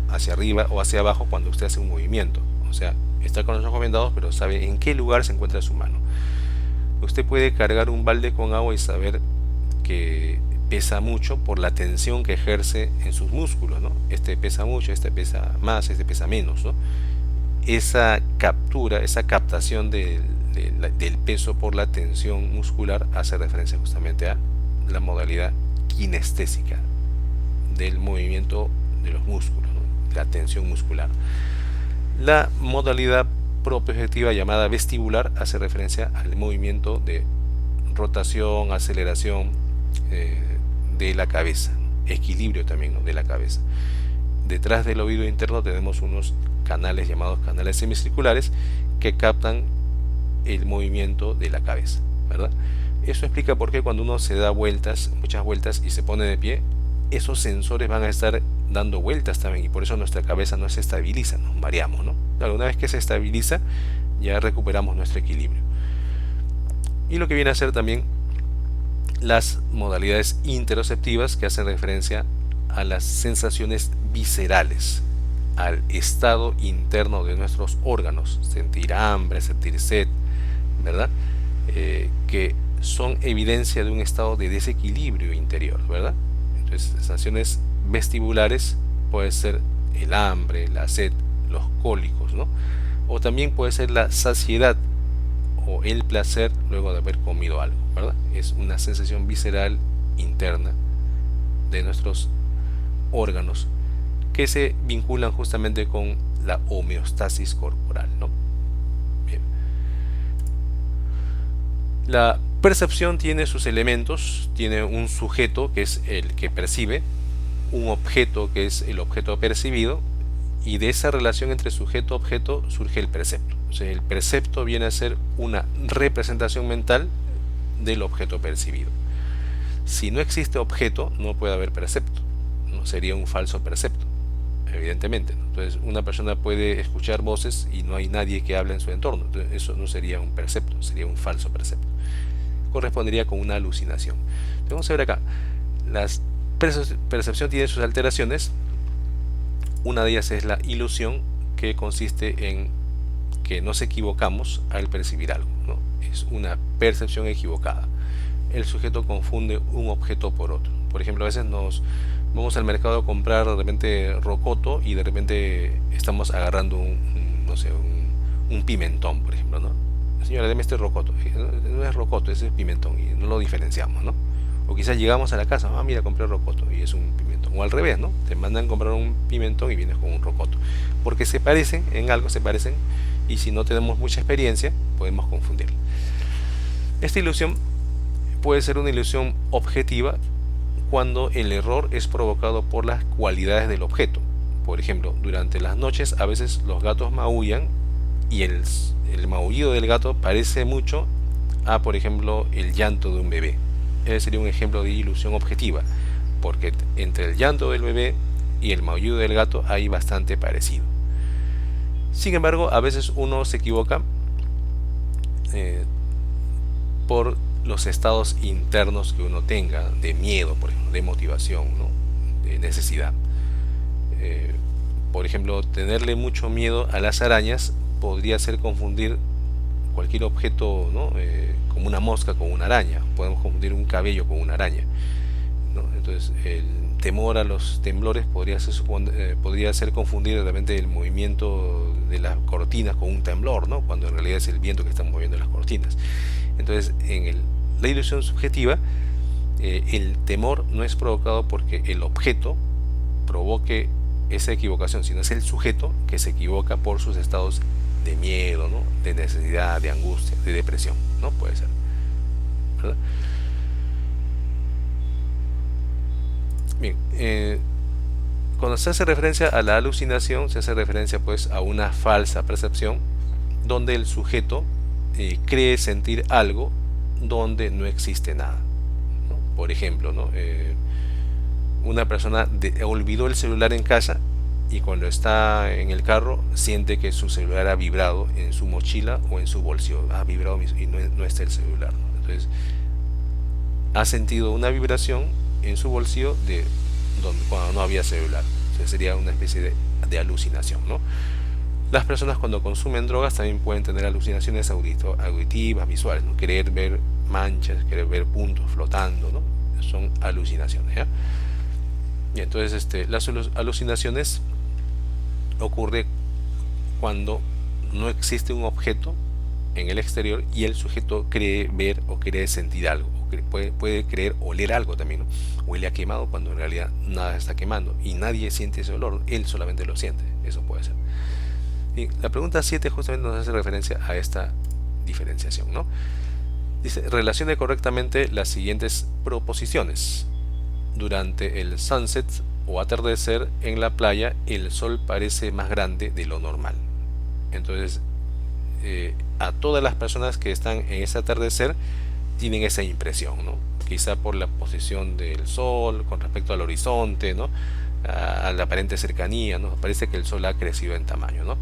Speaker 1: hacia arriba o hacia abajo cuando usted hace un movimiento. O sea, está con los ojos vendados, pero sabe en qué lugar se encuentra su mano. Usted puede cargar un balde con agua y saber que pesa mucho por la tensión que ejerce en sus músculos, ¿no? Este pesa mucho, este pesa más, este pesa menos, ¿no? Esa captura, esa captación del peso por la tensión muscular hace referencia justamente a la modalidad kinestésica del movimiento de los músculos, ¿no? La tensión muscular. La modalidad propioceptiva llamada vestibular hace referencia al movimiento de rotación, aceleración de la cabeza, equilibrio también, ¿no? De la cabeza. Detrás del oído interno tenemos unos canales llamados canales semicirculares que captan el movimiento de la cabeza, ¿verdad? Eso explica por qué cuando uno se da vueltas, muchas vueltas y se pone de pie, esos sensores van a estar dando vueltas también y por eso nuestra cabeza no se estabiliza, nos mareamos, ¿no? Claro, una vez que se estabiliza ya recuperamos nuestro equilibrio. Y lo que viene a ser también las modalidades interoceptivas, que hacen referencia a las sensaciones viscerales, al estado interno de nuestros órganos, sentir hambre, sentir sed, ¿verdad? Que son evidencia de un estado de desequilibrio interior, ¿verdad? Entonces, sensaciones vestibulares puede ser el hambre, la sed, los cólicos, ¿no? O también puede ser la saciedad o el placer luego de haber comido algo, ¿verdad? Es una sensación visceral interna de nuestros órganos que se vinculan justamente con la homeostasis corporal, ¿no? Bien. La percepción tiene sus elementos, tiene un sujeto que es el que percibe, un objeto que es el objeto percibido, y de esa relación entre sujeto-objeto surge el percepto. O sea, el percepto viene a ser una representación mental del objeto percibido. Si no existe objeto, no puede haber percepto, ¿no? Sería un falso percepto, evidentemente, ¿no? Entonces, una persona puede escuchar voces y no hay nadie que hable en su entorno. Entonces, eso no sería un percepto, sería un falso percepto. Correspondería con una alucinación. Entonces, vamos a ver acá. La percepción tiene sus alteraciones. Una de ellas es la ilusión, que consiste en que nos equivocamos al percibir algo, ¿no? Es una percepción equivocada. El sujeto confunde un objeto por otro. Por ejemplo, a veces nos vamos al mercado a comprar de repente rocoto y de repente estamos agarrando no sé, un pimentón, por ejemplo, ¿no? Señora, deme este rocoto. No es rocoto, ese es pimentón y no lo diferenciamos, ¿no? O quizás llegamos a la casa, ah, mira, compré rocoto y es un pimentón. O al revés, ¿no? Te mandan comprar un pimentón y vienes con un rocoto. Porque se parecen, en algo se parecen, y si no tenemos mucha experiencia, podemos confundir. Esta ilusión puede ser una ilusión objetiva cuando el error es provocado por las cualidades del objeto. Por ejemplo, durante las noches a veces los gatos maullan y el maullido del gato parece mucho a, por ejemplo, el llanto de un bebé. Ese sería un ejemplo de ilusión objetiva, porque entre el llanto del bebé y el maullido del gato hay bastante parecido. Sin embargo, a veces uno se equivoca eh, por los estados internos que uno tenga, de miedo, por ejemplo, de motivación, ¿no? De necesidad. Eh, por ejemplo, tenerle mucho miedo a las arañas podría ser confundir cualquier objeto, ¿no? Como una mosca con una araña. Podemos confundir un cabello con una araña, ¿no? Entonces, el temor a los temblores podría ser confundir realmente el movimiento de las cortinas con un temblor, ¿no? Cuando en realidad es el viento que está moviendo las cortinas. Entonces, la ilusión subjetiva, el temor no es provocado porque el objeto provoque esa equivocación, sino es el sujeto que se equivoca por sus estados de miedo, ¿no? De necesidad, de angustia, de depresión, ¿no? Puede ser, ¿verdad? Bien, cuando se hace referencia a la alucinación, se hace referencia pues a una falsa percepción donde el sujeto cree sentir algo donde no existe nada, ¿no? Por ejemplo, ¿no? Una persona olvidó el celular en casa y cuando está en el carro siente que su celular ha vibrado en su mochila o en su bolsillo, ha vibrado y no está el celular, ¿no? Entonces ha sentido una vibración en su bolsillo cuando no había celular. Entonces sería una especie de alucinación, ¿no? Las personas cuando consumen drogas también pueden tener alucinaciones auditivas, visuales, ¿no? Querer ver manchas, querer ver puntos flotando, ¿no? Son alucinaciones, ¿ya? Y entonces las alucinaciones ocurre cuando no existe un objeto en el exterior y el sujeto cree ver o cree sentir algo, puede creer oler algo también, ¿no? Huele a quemado cuando en realidad nada está quemando y nadie siente ese olor, él solamente lo siente. Eso puede ser. Y la pregunta 7 justamente nos hace referencia a esta diferenciación, ¿no? Dice, relacione correctamente las siguientes proposiciones. Durante el sunset o atardecer en la playa, el sol parece más grande de lo normal. Entonces, a todas las personas que están en ese atardecer tienen esa impresión, ¿no? Quizá por la posición del sol con respecto al horizonte, ¿no? A la aparente cercanía, ¿no? Parece que el sol ha crecido en tamaño, ¿no?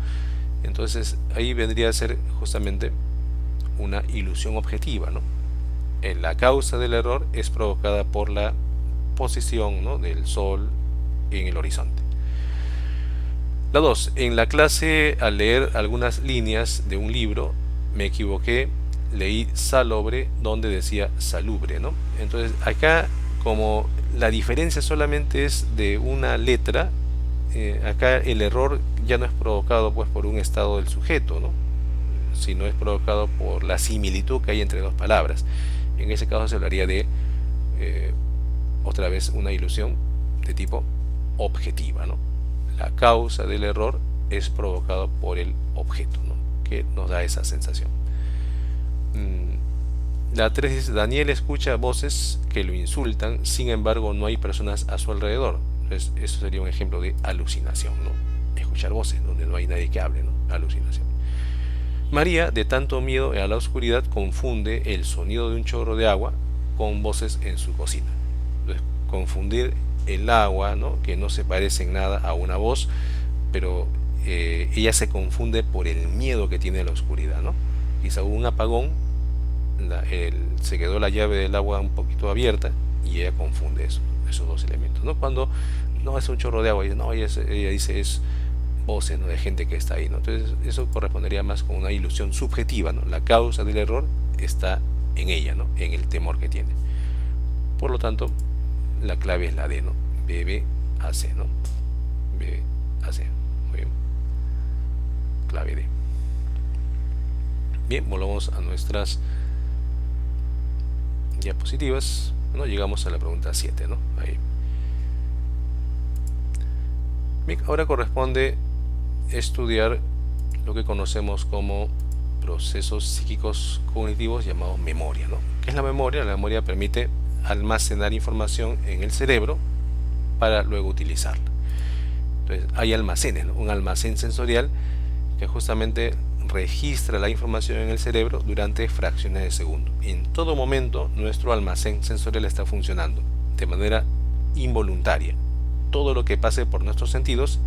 Speaker 1: Entonces ahí vendría a ser justamente una ilusión objetiva, ¿no? La causa del error es provocada por la posición, ¿no? Del sol en el horizonte. La 2. En la clase, al leer algunas líneas de un libro, me equivoqué, leí salobre donde decía salubre, ¿no? Entonces acá, como la diferencia solamente es de una letra, acá el error ya no es provocado pues por un estado del sujeto, ¿no? Sino es provocado por la similitud que hay entre dos palabras. En ese caso se hablaría de otra vez una ilusión de tipo objetiva, ¿no? La causa del error es provocado por el objeto, ¿no? Que nos da esa sensación. La 3 dice, Daniel escucha voces que lo insultan, sin embargo no hay personas a su alrededor. Entonces, eso sería un ejemplo de alucinación, ¿no? Escuchar voces donde no hay nadie que hable, ¿no? Alucinación. María, de tanto miedo a la oscuridad, confunde el sonido de un chorro de agua con voces en su cocina. Entonces, confundir el agua, ¿no? Que no se parece en nada a una voz, pero ella se confunde por el miedo que tiene a la oscuridad, ¿no? Quizá hubo un apagón, se quedó la llave del agua un poquito abierta y ella confunde eso. esos dos elementos, ¿no? Cuando no es un chorro de agua, y no, ella dice es voces, ¿no? De gente que está ahí, ¿no? Entonces eso correspondería más con una ilusión subjetiva, ¿no? La causa del error está en ella, ¿no? En el temor que tiene. Por lo tanto, la clave es la D, ¿no? BBAC, ¿no? BBAC. Muy bien. Clave D. Bien, volvamos a nuestras diapositivas. Bueno, llegamos a la pregunta 7, ¿no? Ahí. Bien, ahora corresponde estudiar lo que conocemos como procesos psíquicos cognitivos llamados memoria, ¿no? ¿Qué es la memoria? La memoria permite almacenar información en el cerebro para luego utilizarla. Entonces hay almacenes, ¿no? Un almacén sensorial que justamente registra la información en el cerebro durante fracciones de segundo. En todo momento nuestro almacén sensorial está funcionando de manera involuntaria. Todo lo que pase por nuestros sentidos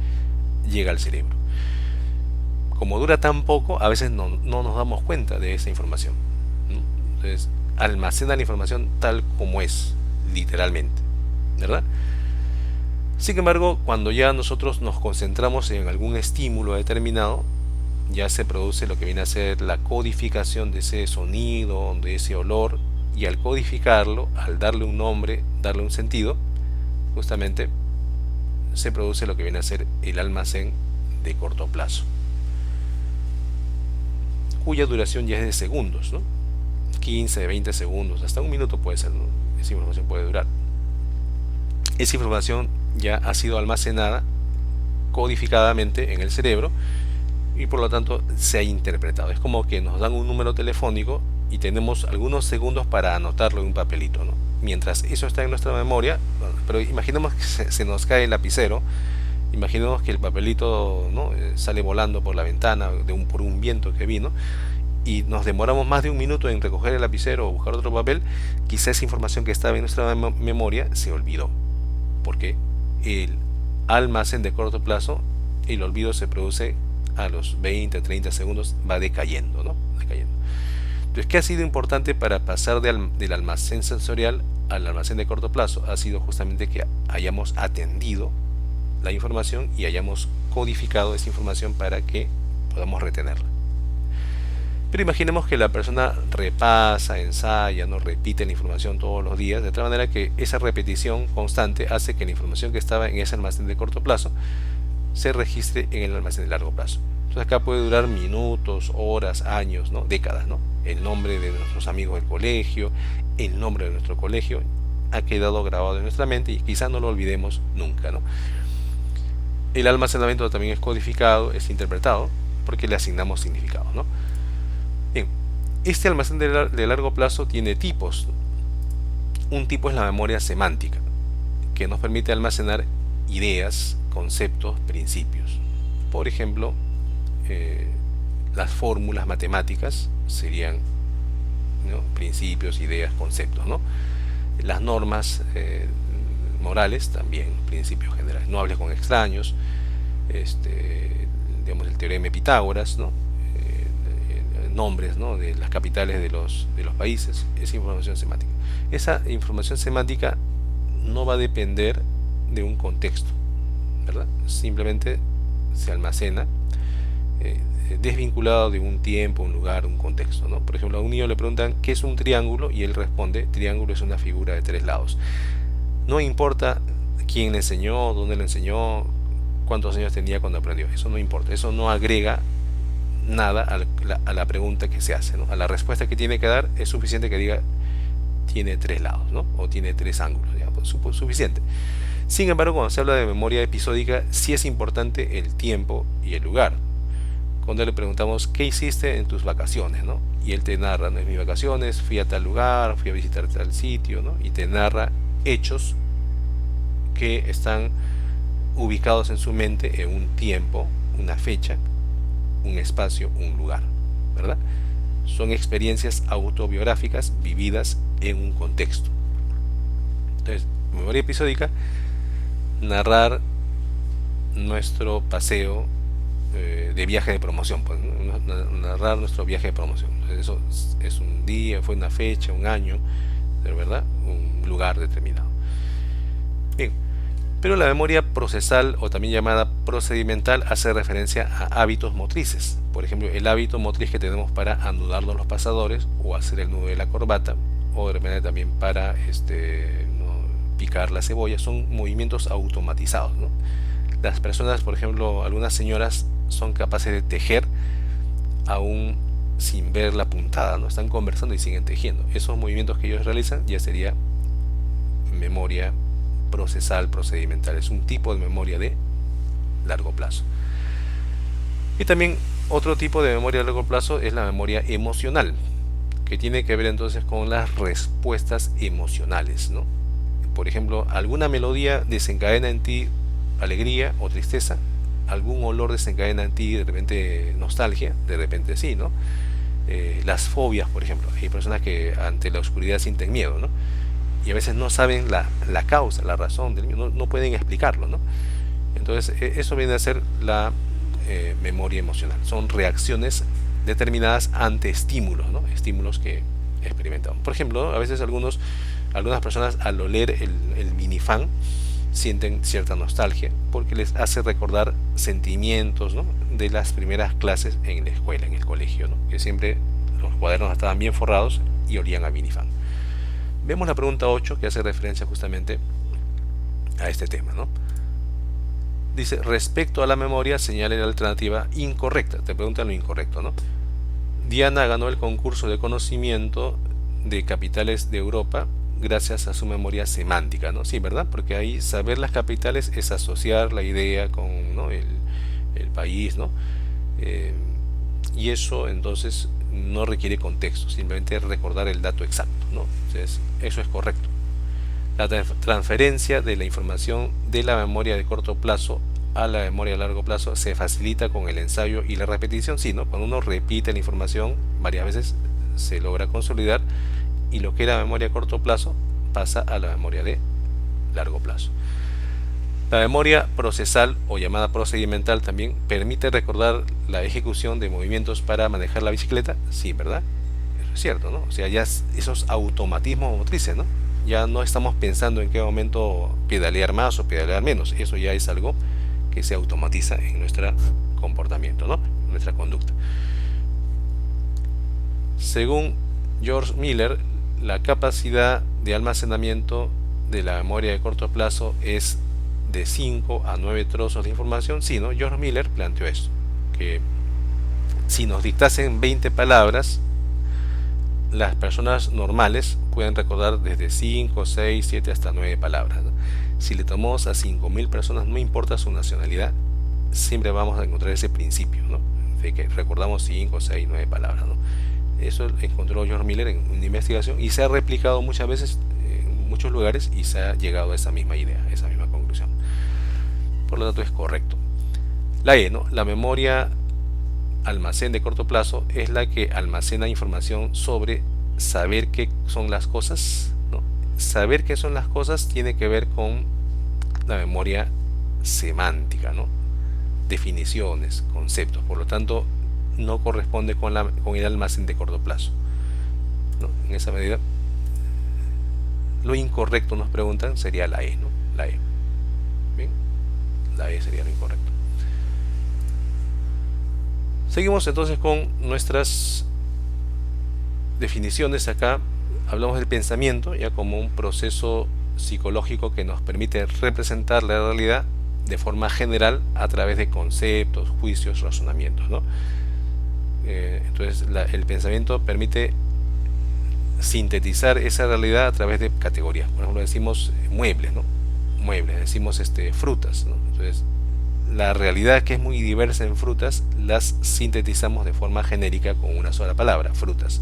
Speaker 1: llega al cerebro. Como dura tan poco, a veces no nos damos cuenta de esa información, ¿no? Entonces almacena la información tal como es, literalmente, ¿verdad? Sin embargo, cuando ya nosotros nos concentramos en algún estímulo determinado, ya se produce lo que viene a ser la codificación de ese sonido, de ese olor, y al codificarlo, al darle un nombre, darle un sentido, justamente se produce lo que viene a ser el almacén de corto plazo, cuya duración ya es de segundos, ¿no? 15, 20 segundos, hasta un minuto puede ser, ¿no? Esa información puede durar. Esa información ya ha sido almacenada codificadamente en el cerebro y por lo tanto se ha interpretado. Es como que nos dan un número telefónico y tenemos algunos segundos para anotarlo en un papelito, ¿no? Mientras eso está en nuestra memoria, bueno, pero imaginemos que se nos cae el lapicero, imaginemos que el papelito, ¿no? Sale volando por la ventana por un viento que vino y nos demoramos más de un minuto en recoger el lapicero o buscar otro papel. Quizás esa información que estaba en nuestra memoria se olvidó, porque el almacén de corto plazo, el olvido se produce a los 20, 30 segundos, va decayendo, ¿no? Decayendo. Entonces, ¿qué ha sido importante para pasar del almacén sensorial al almacén de corto plazo? Ha sido justamente que hayamos atendido la información y hayamos codificado esa información para que podamos retenerla. Pero imaginemos que la persona repasa, ensaya, no repite la información todos los días, de tal manera que esa repetición constante hace que la información que estaba en ese almacén de corto plazo se registre en el almacén de largo plazo. Entonces acá puede durar minutos, horas, años, ¿no? Décadas, ¿no? El nombre de nuestros amigos del colegio, el nombre de nuestro colegio ha quedado grabado en nuestra mente y quizás no lo olvidemos nunca, ¿no? El almacenamiento también es codificado, es interpretado, porque le asignamos significado, ¿no? Bien, este almacén de largo plazo tiene tipos. Un tipo es la memoria semántica, que nos permite almacenar ideas, conceptos, principios. Por ejemplo, las fórmulas matemáticas serían, ¿no? Principios, ideas, conceptos, ¿no? Las normas morales también, principios generales. No hables con extraños, digamos el teorema de Pitágoras, ¿no? Nombres, ¿no? De las capitales de los países. Esa información semántica. Esa información semántica no va a depender de un contexto, ¿verdad? Simplemente se almacena desvinculado de un tiempo, un lugar, un contexto, ¿no? Por ejemplo, a un niño le preguntan ¿qué es un triángulo? Y él responde, triángulo es una figura de 3 lados. No importa quién le enseñó, dónde le enseñó, cuántos años tenía cuando aprendió. Eso no importa, eso no agrega nada a la pregunta que se hace, ¿no? A la respuesta que tiene que dar es suficiente que diga tiene 3 lados, ¿no? O tiene 3 ángulos, ya, pues, suficiente. Sin embargo, cuando se habla de memoria episódica, sí es importante el tiempo y el lugar. Cuando le preguntamos ¿qué hiciste en tus vacaciones?, ¿no? Y él te narra, ¿no? En mis vacaciones fui a tal lugar, fui a visitar tal sitio, ¿no? Y te narra hechos que están ubicados en su mente en un tiempo, una fecha, un espacio, un lugar, ¿verdad? Son experiencias autobiográficas vividas en un contexto. Entonces, memoria episódica, narrar nuestro paseo de viaje de promoción, pues, ¿no? Narrar nuestro viaje de promoción. Entonces, eso es un día, fue una fecha, un año, ¿verdad? Un lugar determinado. Bien, pero la memoria procesal o también llamada procedimental hace referencia a hábitos motrices. Por ejemplo, el hábito motriz que tenemos para anudarnos los pasadores o hacer el nudo de la corbata o de repente también para ¿no? picar la cebolla, son movimientos automatizados, ¿no? Las personas, por ejemplo, algunas señoras son capaces de tejer aún sin ver la puntada, ¿no? Están conversando y siguen tejiendo. Esos movimientos que ellos realizan ya sería memoria procesal procedimental. Es un tipo de memoria de largo plazo. Y también otro tipo de memoria de largo plazo es la memoria emocional, que tiene que ver entonces con las respuestas emocionales, ¿no? Por ejemplo, alguna melodía desencadena en ti alegría o tristeza, algún olor desencadena en ti de repente nostalgia, de repente sí, ¿no? Las fobias, por ejemplo, hay personas que ante la oscuridad sienten miedo, ¿no? Y a veces no saben la causa, la razón del miedo, no pueden explicarlo, ¿no? Entonces, eso viene a ser la memoria emocional. Son reacciones determinadas ante estímulos, ¿no? Estímulos que experimentamos. Por ejemplo, a veces algunas personas al oler el minifan sienten cierta nostalgia porque les hace recordar sentimientos, ¿no? de las primeras clases en la escuela, en el colegio, ¿no? que siempre los cuadernos estaban bien forrados y olían a minifan. Vemos la pregunta 8 que hace referencia justamente a este tema, ¿no? Dice, respecto a la memoria, señale la alternativa incorrecta. Te preguntan lo incorrecto, ¿no? Diana ganó el concurso de conocimiento de capitales de Europa gracias a su memoria semántica, ¿no? Sí, ¿verdad? Porque ahí saber las capitales es asociar la idea con, ¿no? el país, ¿no? Eh, y eso entonces no requiere contexto, simplemente recordar el dato exacto, ¿no? Entonces, eso es correcto. La transferencia de la información de la memoria de corto plazo a la memoria de largo plazo se facilita con el ensayo y la repetición, sí, ¿no? Cuando uno repite la información varias veces se logra consolidar y lo que era memoria a corto plazo pasa a la memoria de largo plazo. La memoria procesal o llamada procedimental también permite recordar la ejecución de movimientos para manejar la bicicleta, sí, ¿verdad? Eso es cierto, ¿no? O sea, ya esos automatismos motrices, ¿no? Ya no estamos pensando en qué momento pedalear más o pedalear menos, eso ya es algo que se automatiza en nuestro comportamiento, ¿no? En nuestra conducta. Según George Miller, la capacidad de almacenamiento de la memoria de corto plazo es de 5 a 9 trozos de información. Sí, ¿no? George Miller planteó esto, que si nos dictasen 20 palabras, las personas normales pueden recordar desde 5, 6, 7 hasta 9 palabras, ¿no? Si le tomamos a 5.000 personas, no importa su nacionalidad, siempre vamos a encontrar ese principio, ¿no? De que recordamos 5, 6, 9 palabras, ¿no? Eso encontró George Miller en una investigación y se ha replicado muchas veces en muchos lugares y se ha llegado a esa misma idea, a esa misma conclusión. Por lo tanto es correcto. La E, ¿no? La memoria almacén de corto plazo es la que almacena información sobre saber qué son las cosas, ¿no? Saber qué son las cosas tiene que ver con la memoria semántica, ¿no? Definiciones, conceptos, por lo tanto no corresponde con el almacén de corto plazo, ¿no? En esa medida lo incorrecto, nos preguntan, sería la E, ¿no? La E. Bien, la E sería lo incorrecto. Seguimos entonces con nuestras definiciones. Acá hablamos del pensamiento ya como un proceso psicológico que nos permite representar la realidad de forma general a través de conceptos, juicios, razonamientos, ¿no? Entonces el pensamiento permite sintetizar esa realidad a través de categorías. Por ejemplo, decimos muebles, ¿no? Muebles, decimos frutas, ¿no? Entonces la realidad, que es muy diversa en frutas, las sintetizamos de forma genérica con una sola palabra, frutas,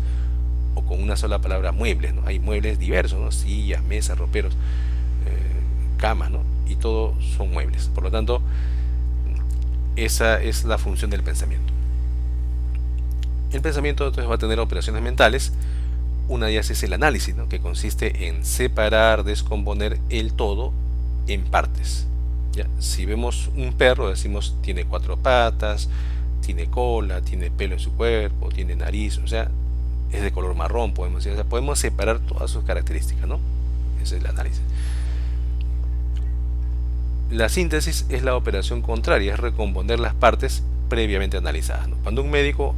Speaker 1: o con una sola palabra, muebles, ¿no? Hay muebles diversos, ¿no? Sillas, mesas, roperos, camas, ¿no? Y todo son muebles. Por lo tanto, esa es la función del pensamiento. El pensamiento entonces va a tener operaciones mentales. Una de ellas es el análisis, ¿no? Que consiste en separar, descomponer el todo en partes. ¿Ya? Si vemos un perro, decimos tiene 4 patas, tiene cola, tiene pelo en su cuerpo, tiene nariz, o sea, es de color marrón, podemos decir. O sea, podemos separar todas sus características, ¿no? Ese es el análisis. La síntesis es la operación contraria, es recomponer las partes previamente analizadas, ¿no? Cuando un médico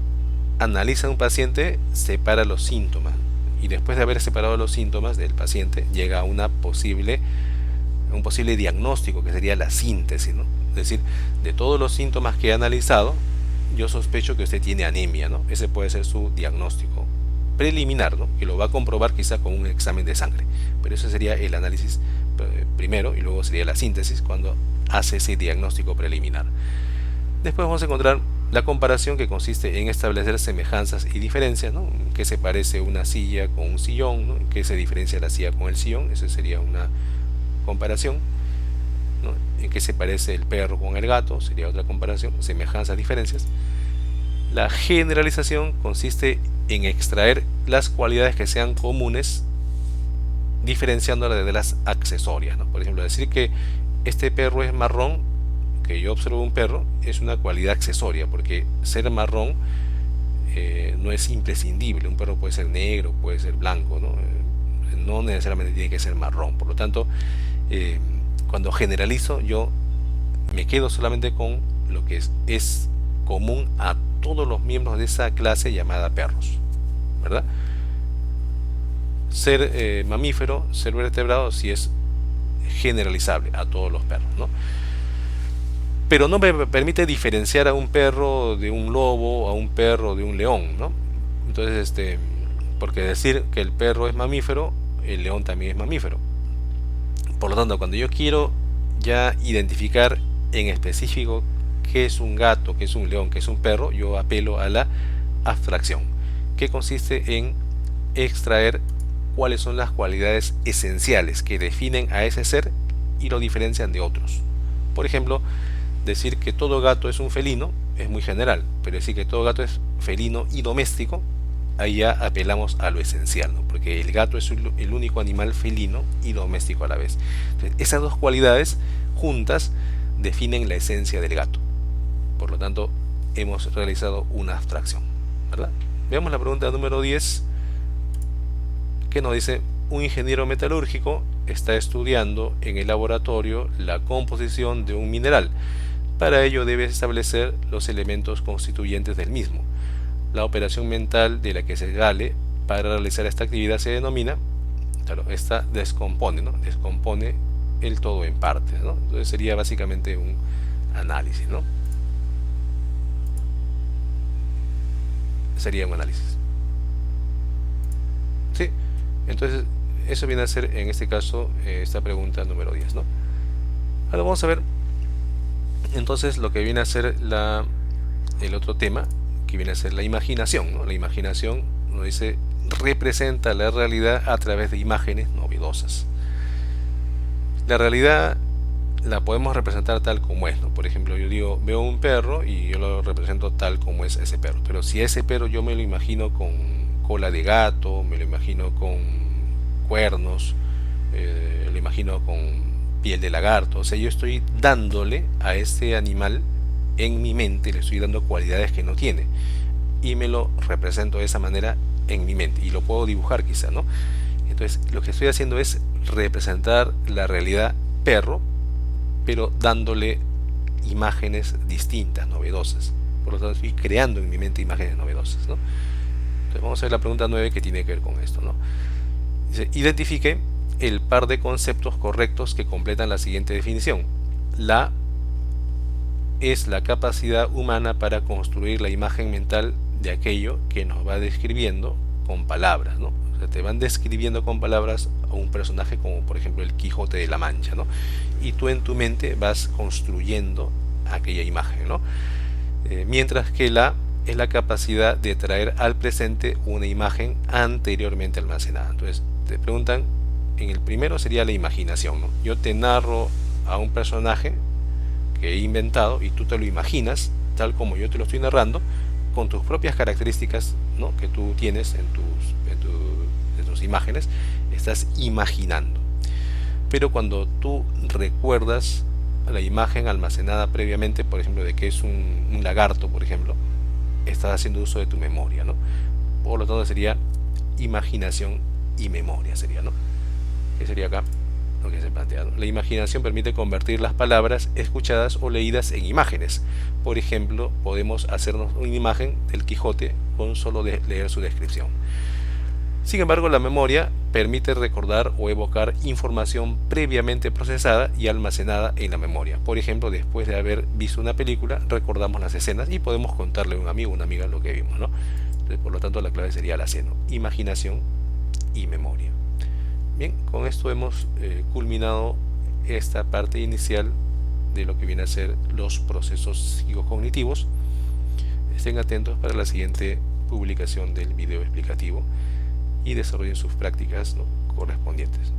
Speaker 1: analiza a un paciente, separa los síntomas y después de haber separado los síntomas del paciente, llega a un posible diagnóstico que sería la síntesis, ¿no? Es decir, de todos los síntomas que he analizado, yo sospecho que usted tiene anemia, ¿no? Ese puede ser su diagnóstico preliminar, ¿no? Que lo va a comprobar quizá con un examen de sangre, pero ese sería el análisis primero y luego sería la síntesis cuando hace ese diagnóstico preliminar. Después vamos a encontrar la comparación, que consiste en establecer semejanzas y diferencias, ¿no? ¿Qué se parece una silla con un sillón, ¿no? ¿Qué se diferencia la silla con el sillón? Esa sería una comparación, ¿no? ¿En qué se parece el perro con el gato? Sería otra comparación, semejanzas, diferencias. La generalización consiste en extraer las cualidades que sean comunes, diferenciándolas de las accesorias, ¿no? Por ejemplo, decir que este perro es marrón, que yo observo un perro, es una cualidad accesoria, porque ser marrón no es imprescindible. Un perro puede ser negro, puede ser blanco, ¿no? No necesariamente tiene que ser marrón. Por lo tanto, cuando generalizo, yo me quedo solamente con lo que es común a todos los miembros de esa clase llamada perros, ¿verdad? Ser mamífero, ser vertebrado, sí es generalizable a todos los perros, ¿no? Pero no me permite diferenciar a un perro de un lobo, a un perro de un león, ¿no? Entonces, porque decir que el perro es mamífero, el león también es mamífero. Por lo tanto, cuando yo quiero ya identificar en específico qué es un gato, qué es un león, qué es un perro, yo apelo a la abstracción, que consiste en extraer cuáles son las cualidades esenciales que definen a ese ser y lo diferencian de otros. Por ejemplo, decir que todo gato es un felino es muy general, pero decir que todo gato es felino y doméstico, ahí ya apelamos a lo esencial, ¿no? Porque el gato es el único animal felino y doméstico a la vez. Entonces, esas dos cualidades juntas definen la esencia del gato. Por lo tanto, hemos realizado una abstracción, ¿verdad? Veamos la pregunta número 10, que nos dice: un ingeniero metalúrgico está estudiando en el laboratorio la composición de un mineral. Para ello debe establecer los elementos constituyentes del mismo. La operación mental de la que se vale para realizar esta actividad se denomina, claro, esta descompone, ¿no? Descompone el todo en partes, ¿no? Entonces sería básicamente un análisis, ¿no? Sería un análisis. ¿Sí? Entonces, eso viene a ser, en este caso, esta pregunta número 10, ¿no? Ahora vamos a ver, entonces, lo que viene a ser el otro tema, que viene a ser la imaginación, ¿no? La imaginación, nos dice, representa la realidad a través de imágenes novedosas. La realidad la podemos representar tal como es, ¿no? Por ejemplo, yo digo, veo un perro y yo lo represento tal como es ese perro. Pero si ese perro yo me lo imagino con cola de gato, me lo imagino con cuernos, lo imagino con piel de lagarto, o sea, yo estoy dándole a ese animal en mi mente, le estoy dando cualidades que no tiene y me lo represento de esa manera en mi mente y lo puedo dibujar quizá, ¿no? Entonces, lo que estoy haciendo es representar la realidad perro, pero dándole imágenes distintas, novedosas. Por lo tanto, estoy creando en mi mente imágenes novedosas, ¿no? Entonces, vamos a ver la pregunta 9, que tiene que ver con esto, ¿no? Dice: identifique el par de conceptos correctos que completan la siguiente definición. La es la capacidad humana para construir la imagen mental de aquello que nos va describiendo con palabras, ¿no? O sea, te van describiendo con palabras a un personaje como por ejemplo el Quijote de la Mancha, ¿no? Y tú en tu mente vas construyendo aquella imagen, ¿no? Mientras que la es la capacidad de traer al presente una imagen anteriormente almacenada. Entonces te preguntan, en el primero sería la imaginación, ¿no? Yo te narro a un personaje que he inventado y tú te lo imaginas tal como yo te lo estoy narrando, con tus propias características, ¿no? Que tú tienes en tus imágenes, estás imaginando. Pero cuando tú recuerdas la imagen almacenada previamente, por ejemplo, de que es un lagarto, por ejemplo, estás haciendo uso de tu memoria, ¿no? Por lo tanto sería imaginación y memoria, sería, ¿no? ¿Qué sería acá? lo que se plantea, ¿no? La imaginación permite convertir las palabras escuchadas o leídas en imágenes. Por ejemplo, podemos hacernos una imagen del Quijote con solo leer su descripción. Sin embargo, la memoria permite recordar o evocar información previamente procesada y almacenada en la memoria. Por ejemplo, después de haber visto una película, recordamos las escenas y podemos contarle a un amigo o una amiga lo que vimos, ¿no? Entonces, por lo tanto, la clave sería la C, ¿no? Imaginación y memoria. Bien, con esto hemos culminado esta parte inicial de lo que viene a ser los procesos psicocognitivos. Estén atentos para la siguiente publicación del video explicativo y desarrollen sus prácticas, ¿no?, correspondientes.